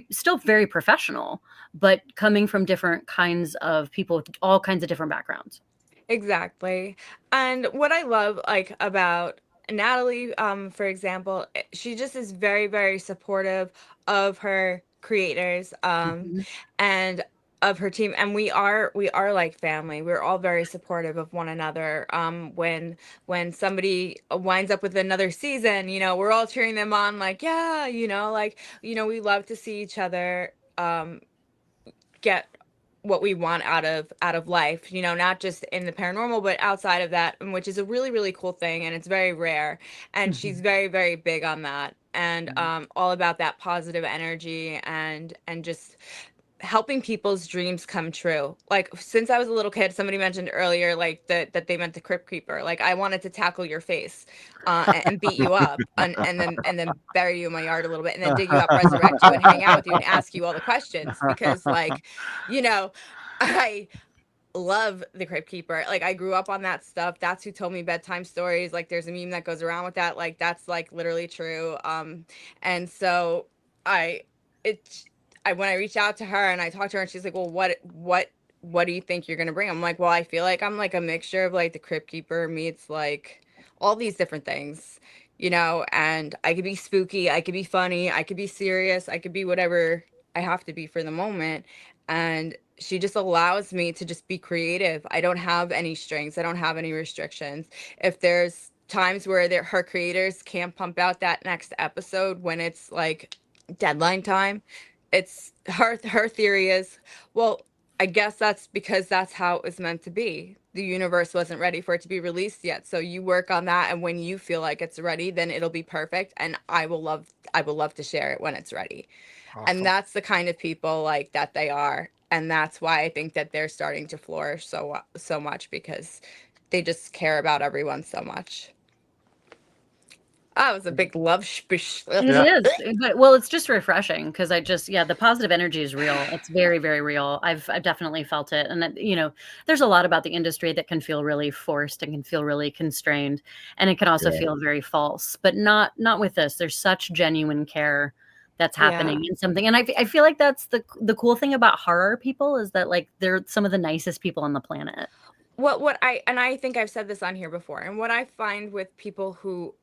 still very professional, but coming from different kinds of people with all kinds of different backgrounds. Exactly. And what I love about Natalie, for example, she just is very, very supportive of her creators and of her team, and we are like family. We're all very supportive of one another. When somebody winds up with another season, we're all cheering them on, we love to see each other get what we want out of life, not just in the paranormal, but outside of that, which is a really, really cool thing, and it's very rare. And she's very, very big on that, and all about that positive energy and just helping people's dreams come true. Since I was a little kid, somebody mentioned earlier that they meant the Crypt Keeper. I wanted to tackle your face and beat you up and then bury you in my yard a little bit and then dig you up, resurrect you, and hang out with you and ask you all the questions because I love the Crypt Keeper. I grew up on that stuff. That's who told me bedtime stories. There's a meme that goes around with that. That's literally true. And so when I reached out to her and I talked to her and she's like, well, what do you think you're going to bring? I'm like, well, I feel like I'm a mixture of the Crypt Keeper meets all these different things, and I could be spooky. I could be funny. I could be serious. I could be whatever I have to be for the moment. And she just allows me to just be creative. I don't have any strings. I don't have any restrictions. If there's times where her creators can't pump out that next episode when it's deadline time, it's her theory is, well, I guess that's because that's how it was meant to be. The universe wasn't ready for it to be released yet. So you work on that, and when you feel like it's ready, then it'll be perfect, and I will love to share it when it's ready. Awesome. And that's the kind of people that they are, and that's why I think that they're starting to flourish so much, because they just care about everyone so much. It was a big love spish. It is. But, well, it's just refreshing because the positive energy is real. It's very, very real. I've definitely felt it. And, there's a lot about the industry that can feel really forced and can feel really constrained. And it can also feel very false, but not with this. There's such genuine care that's happening in something. And I feel like that's the cool thing about horror people, is that like they're some of the nicest people on the planet. I think I've said this on here before, and what I find with people who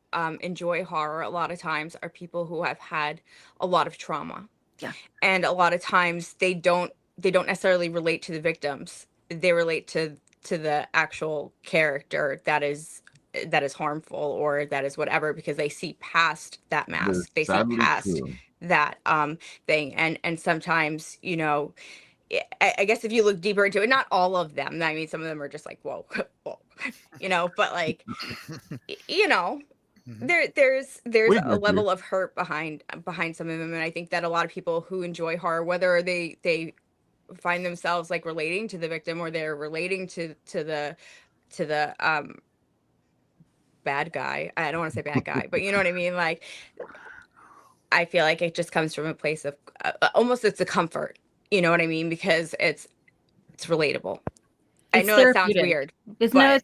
enjoy horror a lot of times are people who have had a lot of trauma. Yeah. And a lot of times they don't necessarily relate to the victims. They relate to the actual character that is harmful or that is whatever, because they see past that mask. They see past that thing. And sometimes, you know, I guess if you look deeper into it, not all of them. I mean, some of them are just like, whoa, whoa, you know, but like, you know, there's a level of hurt behind some of them. And I think that a lot of people who enjoy horror, whether they find themselves like relating to the victim or they're relating to the bad guy. I don't want to say bad guy, but you know what I mean? Like, I feel like it just comes from a place of almost, it's a comfort. You know what I mean? Because it's relatable. I know it sounds weird.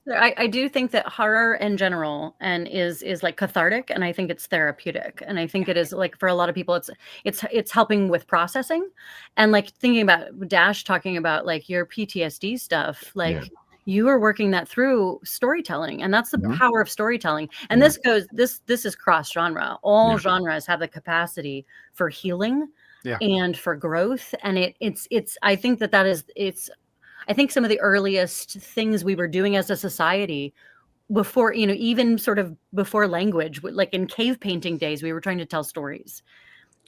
I do think that horror in general and is like cathartic, and I think it's therapeutic, and I think it is like for a lot of people it's helping with processing, and like thinking about Dash talking about like your PTSD stuff, like you are working that through storytelling, and that's the power of storytelling. And this is cross genre. All genres have the capacity for healing. And for growth, and it's I think that is I think some of the earliest things we were doing as a society before, you know, even sort of before language, like in cave painting days, we were trying to tell stories,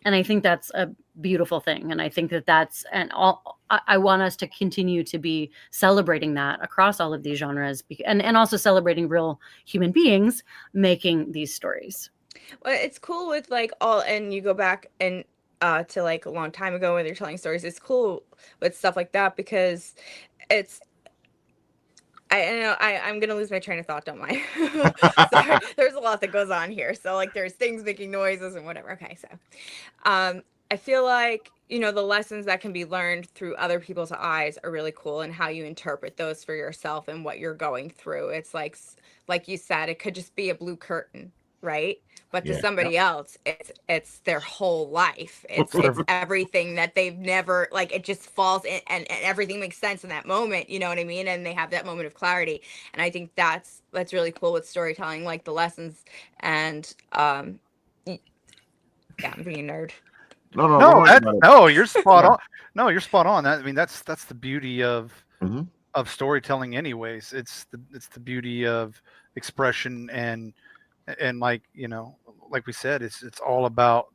and I think that's a beautiful thing. And I think I want us to continue to be celebrating that across all of these genres, and also celebrating real human beings making these stories. Well, it's cool with like and you go back and to like a long time ago when they're telling stories. It's cool with stuff like that because it's I'm gonna lose my train of thought, don't mind. Sorry, there's a lot that goes on here. So like there's things making noises and whatever. Okay, so I feel like, you know, the lessons that can be learned through other people's eyes are really cool, and how you interpret those for yourself and what you're going through. It's like you said, it could just be a blue curtain, right? But to somebody else, it's their whole life. It's everything that they've never, like, it just falls in, and everything makes sense in that moment. You know what I mean? And they have that moment of clarity. And I think that's really cool with storytelling, like the lessons. And I'm being a nerd. No, you're spot on. No, you're spot on. I mean, that's the beauty of storytelling, anyways. It's the beauty of expression and like, you know, like we said, it's all about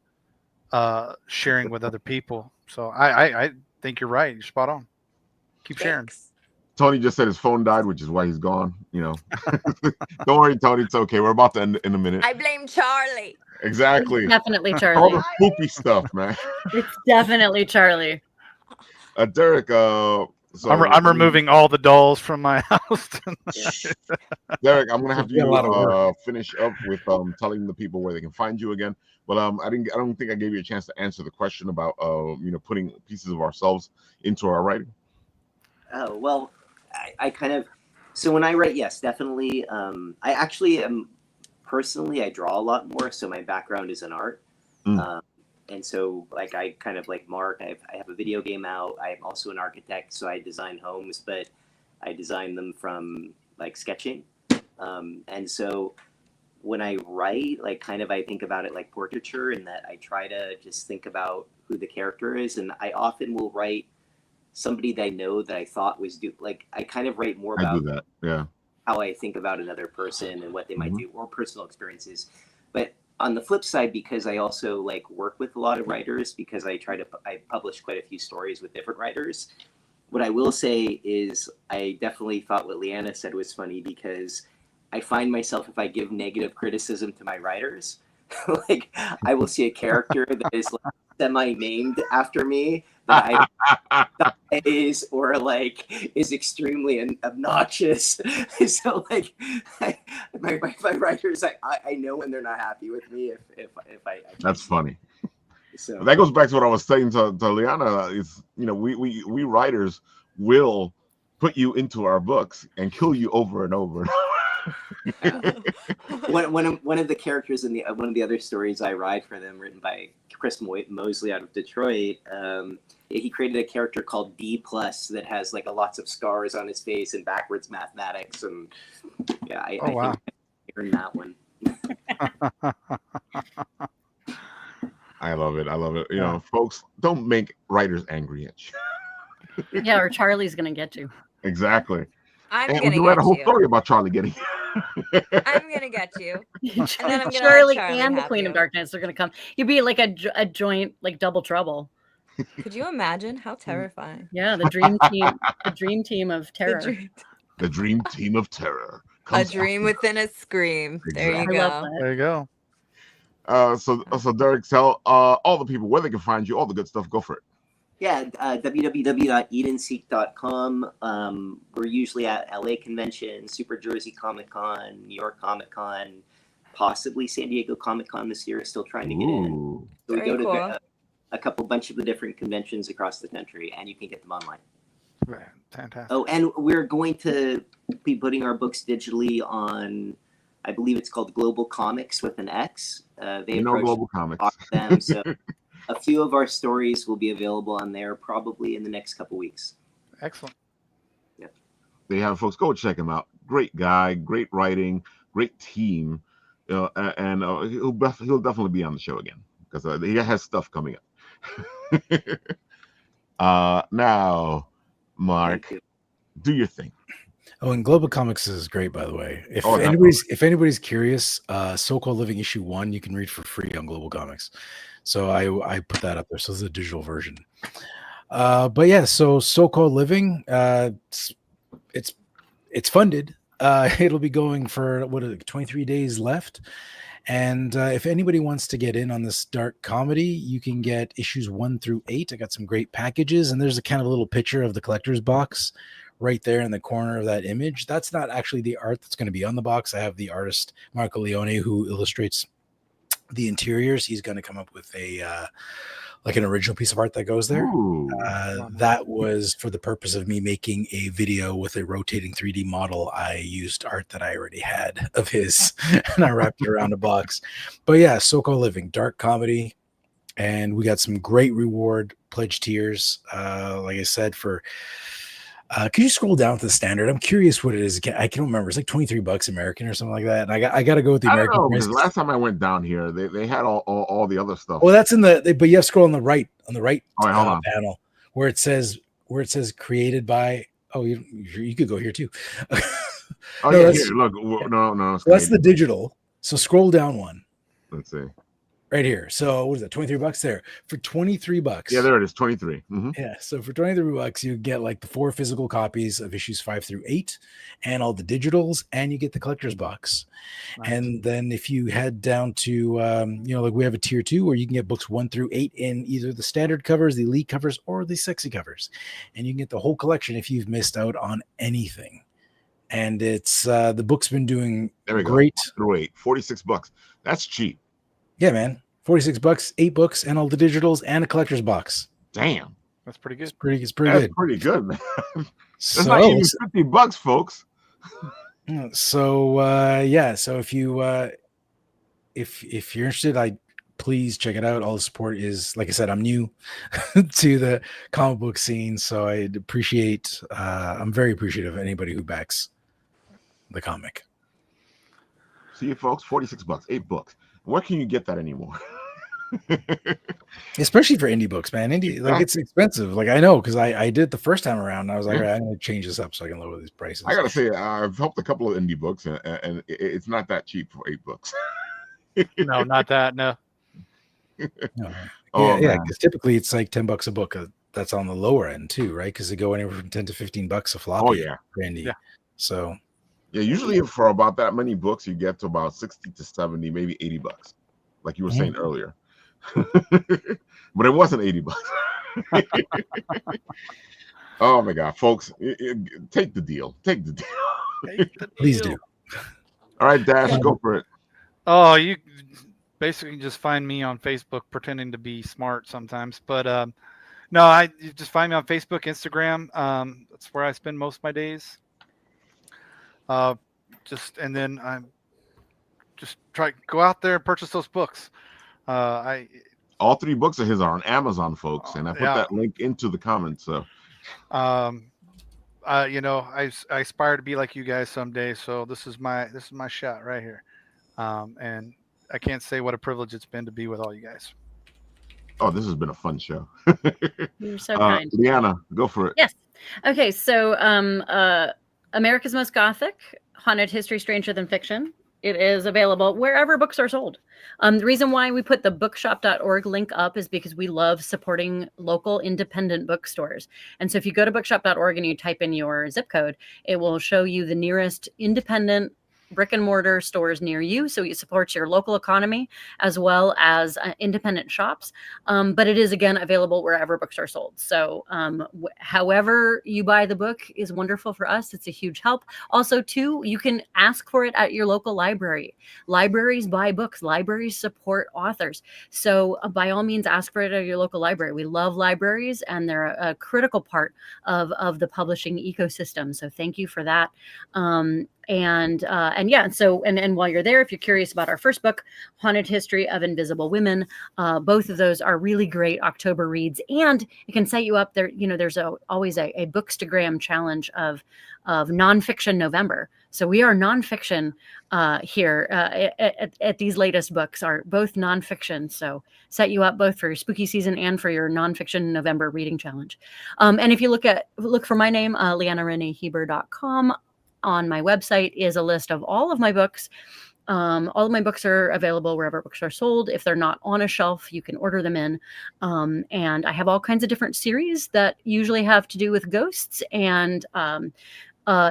sharing with other people. So I think you're right. You're spot on. Keep sharing. Tony just said his phone died, which is why he's gone. You know, don't worry, Tony. It's okay. We're about to end in a minute. I blame Charlie. Exactly. It's definitely Charlie. All the spooky stuff, man. It's definitely Charlie. Derek, so I'm removing all the dolls from my house. Derek, I'm gonna have you finish up with telling the people where they can find you again. But I don't think I gave you a chance to answer the question about you know, putting pieces of ourselves into our writing. Oh well, I kind of, so when I write, yes, definitely. I actually am personally, I draw a lot more, so my background is in art. And so, like, I kind of like Mark, I have a video game out. I'm also an architect, so I design homes, but I design them from, like, sketching. And so when I write, like, kind of I think about it like portraiture, in that I try to just think about who the character is. And I often will write somebody that I know that I thought was like, I kind of write more about how I think about another person and what they might do, or personal experiences. But on the flip side, because I also like work with a lot of writers, because I publish quite a few stories with different writers. What I will say is I definitely thought what Leanna said was funny, because I find myself, if I give negative criticism to my writers, like I will see a character that is like semi-named after me that I is, or like is extremely obnoxious. So like my writers, I know when they're not happy with me if I That's funny. So that goes back to what I was saying to Leanna. Is, you know, we writers will put you into our books and kill you over and over. One of the characters in one of the other stories I write for them, written by Chris Mosley out of Detroit, he created a character called D+ that has like lots of scars on his face and backwards mathematics, and yeah, I think I earned that one. I love it. You know, folks, don't make writers angry at you. Yeah, or Charlie's gonna get you. Exactly. I'm and gonna we get write a whole you. story about Charlie getting you. I'm gonna get you. And then I'm gonna Charlie let Charlie and the have Queen you. of Darkness are gonna come. You'd be like a joint, like double trouble. Could you imagine? How terrifying. Yeah, the dream team, the dream team of terror. The dream team of terror. A dream within a scream. There you Exactly. go. There you go. So Derek, tell all the people where they can find you, all the good stuff. Go for it. Yeah, www.eatandseek.com. We're usually at LA Convention, Super Jersey Comic Con, New York Comic Con, possibly San Diego Comic Con this year. Still trying to get in. So we go to a bunch of the different conventions across the country, and you can get them online. Fantastic. Oh, and we're going to be putting our books digitally on, I believe it's called Global Comics with an X. They Global Comics. Them, so a few of our stories will be available on there probably in the next couple weeks. Excellent. Yep. They have folks, go check him out. Great guy, great writing, great team, and he'll definitely be on the show again because he has stuff coming up. Now, Mark, do your thing. Oh, and Global Comics is great, by the way. If anybody's curious, So-Called Living issue 1 you can read for free on Global Comics. So I put that up there. So it's a digital version. But yeah, So-Called Living, it's funded. It'll be going for 23 days left. And if anybody wants to get in on this dark comedy, you can get issues 1 through 8. I got some great packages, and there's a kind of little picture of the collector's box right there in the corner of that image. That's not actually the art that's going to be on the box. I have the artist Marco Leone who illustrates the interiors. He's going to come up with a like an original piece of art that goes there. That was for the purpose of me making a video with a rotating 3D model. I used art that I already had of his and I wrapped it around a box. But yeah, So-Called Living, dark comedy. And we got some great reward pledge tiers. Like I said, for could you scroll down to the standard? I'm curious what it is. I can't remember. It's like $23 American or something like that. And I got to go with the American price. Last time I went down here, they had all the other stuff. Well, that's but you have to scroll on the right panel where it says created by. Oh, you could go here too. Here, look, no. That's the digital. So scroll down one. Let's see. Right here. So what is that? $23 there for $23. Yeah, there it is. 23. Mm-hmm. Yeah. So for $23, you get like the 4 physical copies of issues 5 through 8 and all the digitals, and you get the collector's box. Nice. And then if you head down to, like we have a tier 2 where you can get books 1 through 8 in either the standard covers, the elite covers, or the sexy covers. And you can get the whole collection if you've missed out on anything. And it's, the book's been doing great. Through 8, $46. That's cheap. Yeah, man. $46, 8 books, and all the digitals, and a collector's box. Damn, that's pretty good. It's pretty That's good. Pretty good, man. That's not even $50, folks. So yeah. So if you if you're interested, please check it out. All the support is, like I said, I'm new to the comic book scene, so I'd appreciate. I'm very appreciative of anybody who backs the comic. See you, folks. $46, 8 books. Where can you get that anymore? Especially for indie books, man. It's expensive. Like I know because I did it the first time around. And I was like, all right, I'm gonna change this up so I can lower these prices. I gotta say, I've helped a couple of indie books, and it's not that cheap for 8 books. No, not that. No. No. Yeah. Because typically it's like $10 a book. That's on the lower end too, right? Because they go anywhere from $10 to $15 a floppy. Oh yeah, for indie. Yeah. So. Yeah, usually for about that many books, you get to about 60 to 70, maybe $80, like you were saying earlier. But it wasn't $80. Oh my God, folks, take the deal. Take the deal. Please do. All right, Dash, go for it. Oh, you basically just find me on Facebook pretending to be smart sometimes. But no, you just find me on Facebook, Instagram. That's where I spend most of my days. and then I'm just go out there and purchase those books. All 3 books of his are on Amazon, folks, and I put that link into the comments. So, you know, I aspire to be like you guys someday. So this is my shot right here, and I can't say what a privilege it's been to be with all you guys. Oh, this has been a fun show. You're so kind. Leanna, go for it. Yes. Okay, so America's Most Gothic, Haunted History Stranger Than Fiction. It is available wherever books are sold. The reason why we put the bookshop.org link up is because we love supporting local independent bookstores. And so if you go to bookshop.org and you type in your zip code, it will show you the nearest independent brick and mortar stores near you. So it supports your local economy as well as independent shops. But it is, again, available wherever books are sold. So however you buy the book is wonderful for us. It's a huge help. Also, too, you can ask for it at your local library. Libraries buy books. Libraries support authors. So by all means, ask for it at your local library. We love libraries, and they're a critical part of the publishing ecosystem. So thank you for that. And while you're there, if you're curious about our first book, Haunted History of Invisible Women, both of those are really great October reads, and it can set you up there. You know, there's always a Bookstagram challenge of nonfiction November. So we are nonfiction here at these latest books are both nonfiction. So set you up both for your spooky season and for your nonfiction November reading challenge. And if you look for my name, LeannaReneeHieber.com. On my website is a list of all of my books. All of my books are available wherever books are sold. If they're not on a shelf, you can order them in. And I have all kinds of different series that usually have to do with ghosts and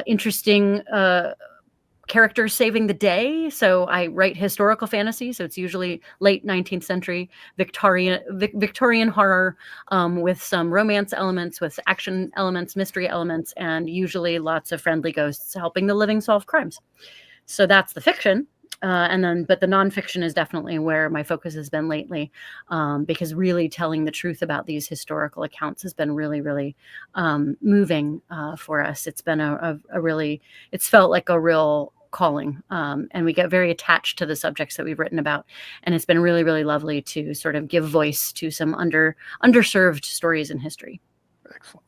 interesting characters saving the day. So I write historical fantasy. So it's usually late 19th century Victorian horror with some romance elements, with action elements, mystery elements, and usually lots of friendly ghosts helping the living solve crimes. So that's the fiction. But the nonfiction is definitely where my focus has been lately, because really telling the truth about these historical accounts has been really, really moving for us. It's been it's felt like a real calling, and we get very attached to the subjects that we've written about, and it's been really, really lovely to sort of give voice to some underserved stories in history. Excellent.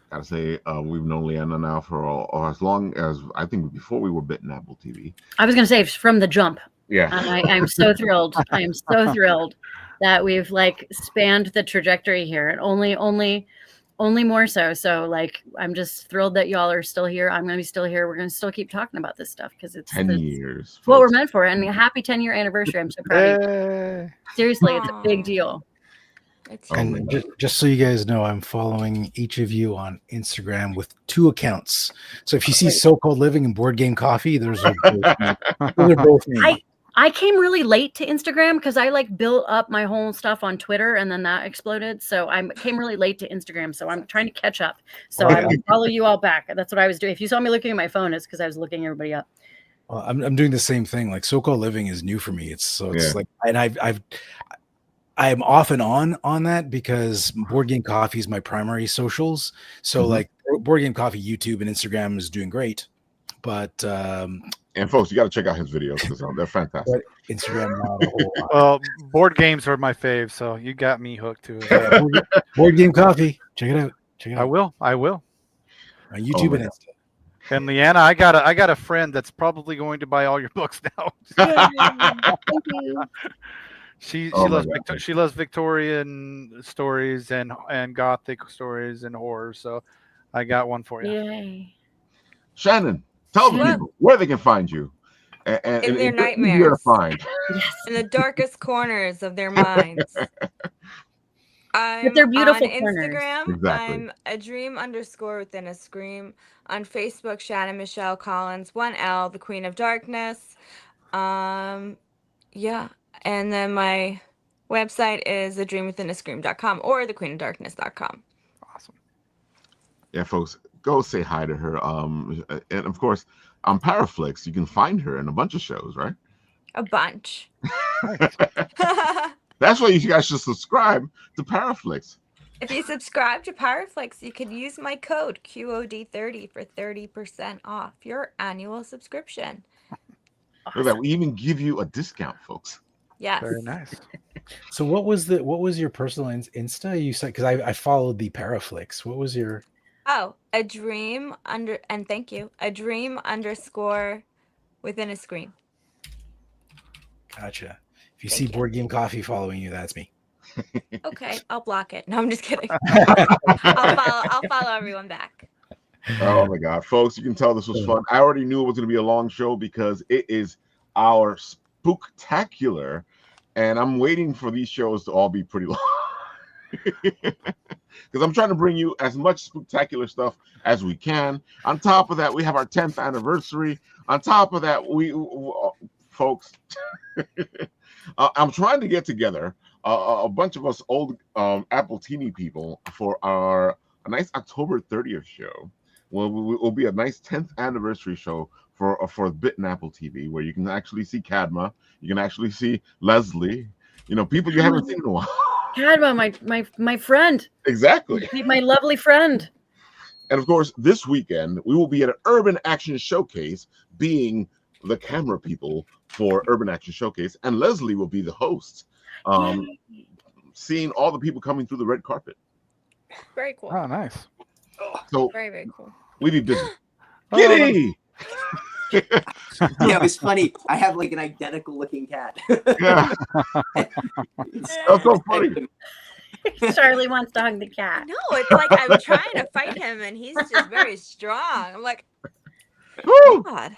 Gotta say, we've known Leanna now for as long as, I think, before we were bitten Apple TV. I was going to say from the jump. Yeah. I'm so thrilled. I am so thrilled that we've spanned the trajectory here, and only more so. So I'm just thrilled that y'all are still here. I'm going to be still here. We're going to still keep talking about this stuff because it's 10 years. What we're meant for. And a happy 10-year anniversary. I'm so proud of you. Seriously, it's a big deal. And just so you guys know, I'm following each of you on Instagram with 2 accounts. So if you see So-Called Living and Board Game Coffee, those are both me. I came really late to Instagram because I built up my whole stuff on Twitter and then that exploded. So I came really late to Instagram. So I'm trying to catch up. So I will follow you all back. That's what I was doing. If you saw me looking at my phone, it's because I was looking everybody up. Well, I'm doing the same thing. So-Called Living is new for me. And I'm off and on that because Board Game Coffee is my primary socials. So Board Game Coffee, YouTube and Instagram is doing great. But and folks, you got to check out his videos because they're fantastic. Instagram not a whole lot. Well, board games are my fave, so you got me hooked to it. Board Game Coffee, check it out. I will. On YouTube and Insta. And Leanna, I got a friend that's probably going to buy all your books now. Thank you. She loves Victorian stories and Gothic stories and horror, so I got one for you. Yay. Shannon, tell the people where they can find you. And in their nightmares. Find. Yes. In the darkest corners of their minds. I'm they're beautiful on corners. Instagram. Exactly. I'm a dream _ within a scream. On Facebook, Shannon Michele Collins, 1L, the Queen of Darkness. Yeah. And then my website is thedreamwithinascream.com or thequeenofdarkness.com. Awesome. Yeah, folks, go say hi to her. And of course, on Paraflix, you can find her in a bunch of shows, right? A bunch. That's why you guys should subscribe to Paraflix. If you subscribe to Powerflix, you can use my code QOD30 for 30% off your annual subscription. Look at that. We even give you a discount, folks. Yes. Very nice. So what was your personal Insta? You said, because I followed the Paraflix. What was your? Oh, a dream _ within a screen. Gotcha. If you see Board Game Coffee following you, that's me. Okay, I'll block it. No, I'm just kidding. I'll follow everyone back. Oh my God, folks, you can tell this was fun. I already knew it was going to be a long show because it is our spooktacular, and I'm waiting for these shows to all be pretty long. Because I'm trying to bring you as much spectacular stuff as we can. On top of that, we have our 10th anniversary. On top of that, we folks, I'm trying to get together a bunch of us old Apple TV people for a nice October 30th show. Well, will be a nice 10th anniversary show for Bit and Apple TV, where you can actually see Cadma, you can actually see Leslie, people you haven't seen in a while. Cadma, my friend. Exactly. My lovely friend. And of course, this weekend we will be at an Urban Action Showcase, being the camera people for Urban Action Showcase, and Leslie will be the host, seeing all the people coming through the red carpet. Very cool. Oh, nice. So very, very cool. We be busy. Kitty! Yeah, it was funny. I have like an identical looking cat. Yeah. That's so funny. Charlie wants to hug the cat. No, it's like I'm trying to fight him and he's just very strong. I'm like, Woo! God.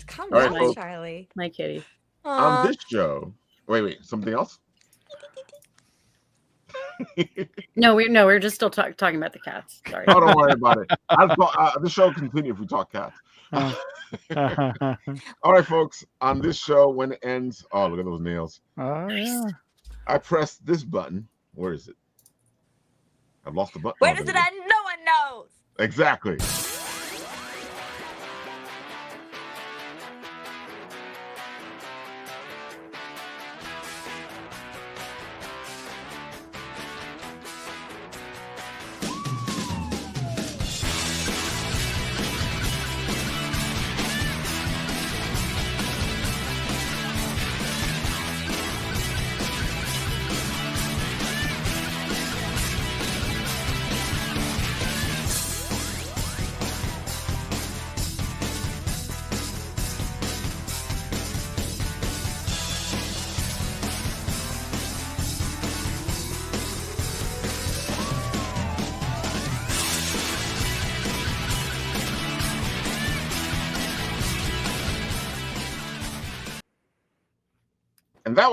Calm All down, right, Charlie. My kitty. On this show. Wait, something else? No, we're just still talking about the cats. Sorry. Oh, don't worry about it. The show will continue if we talk cats. All right, folks. On this show, when it ends, oh, look at those nails. Oh, yeah. I pressed this button. Where is it? I've lost the button. Where does it end? No one knows. Exactly. And that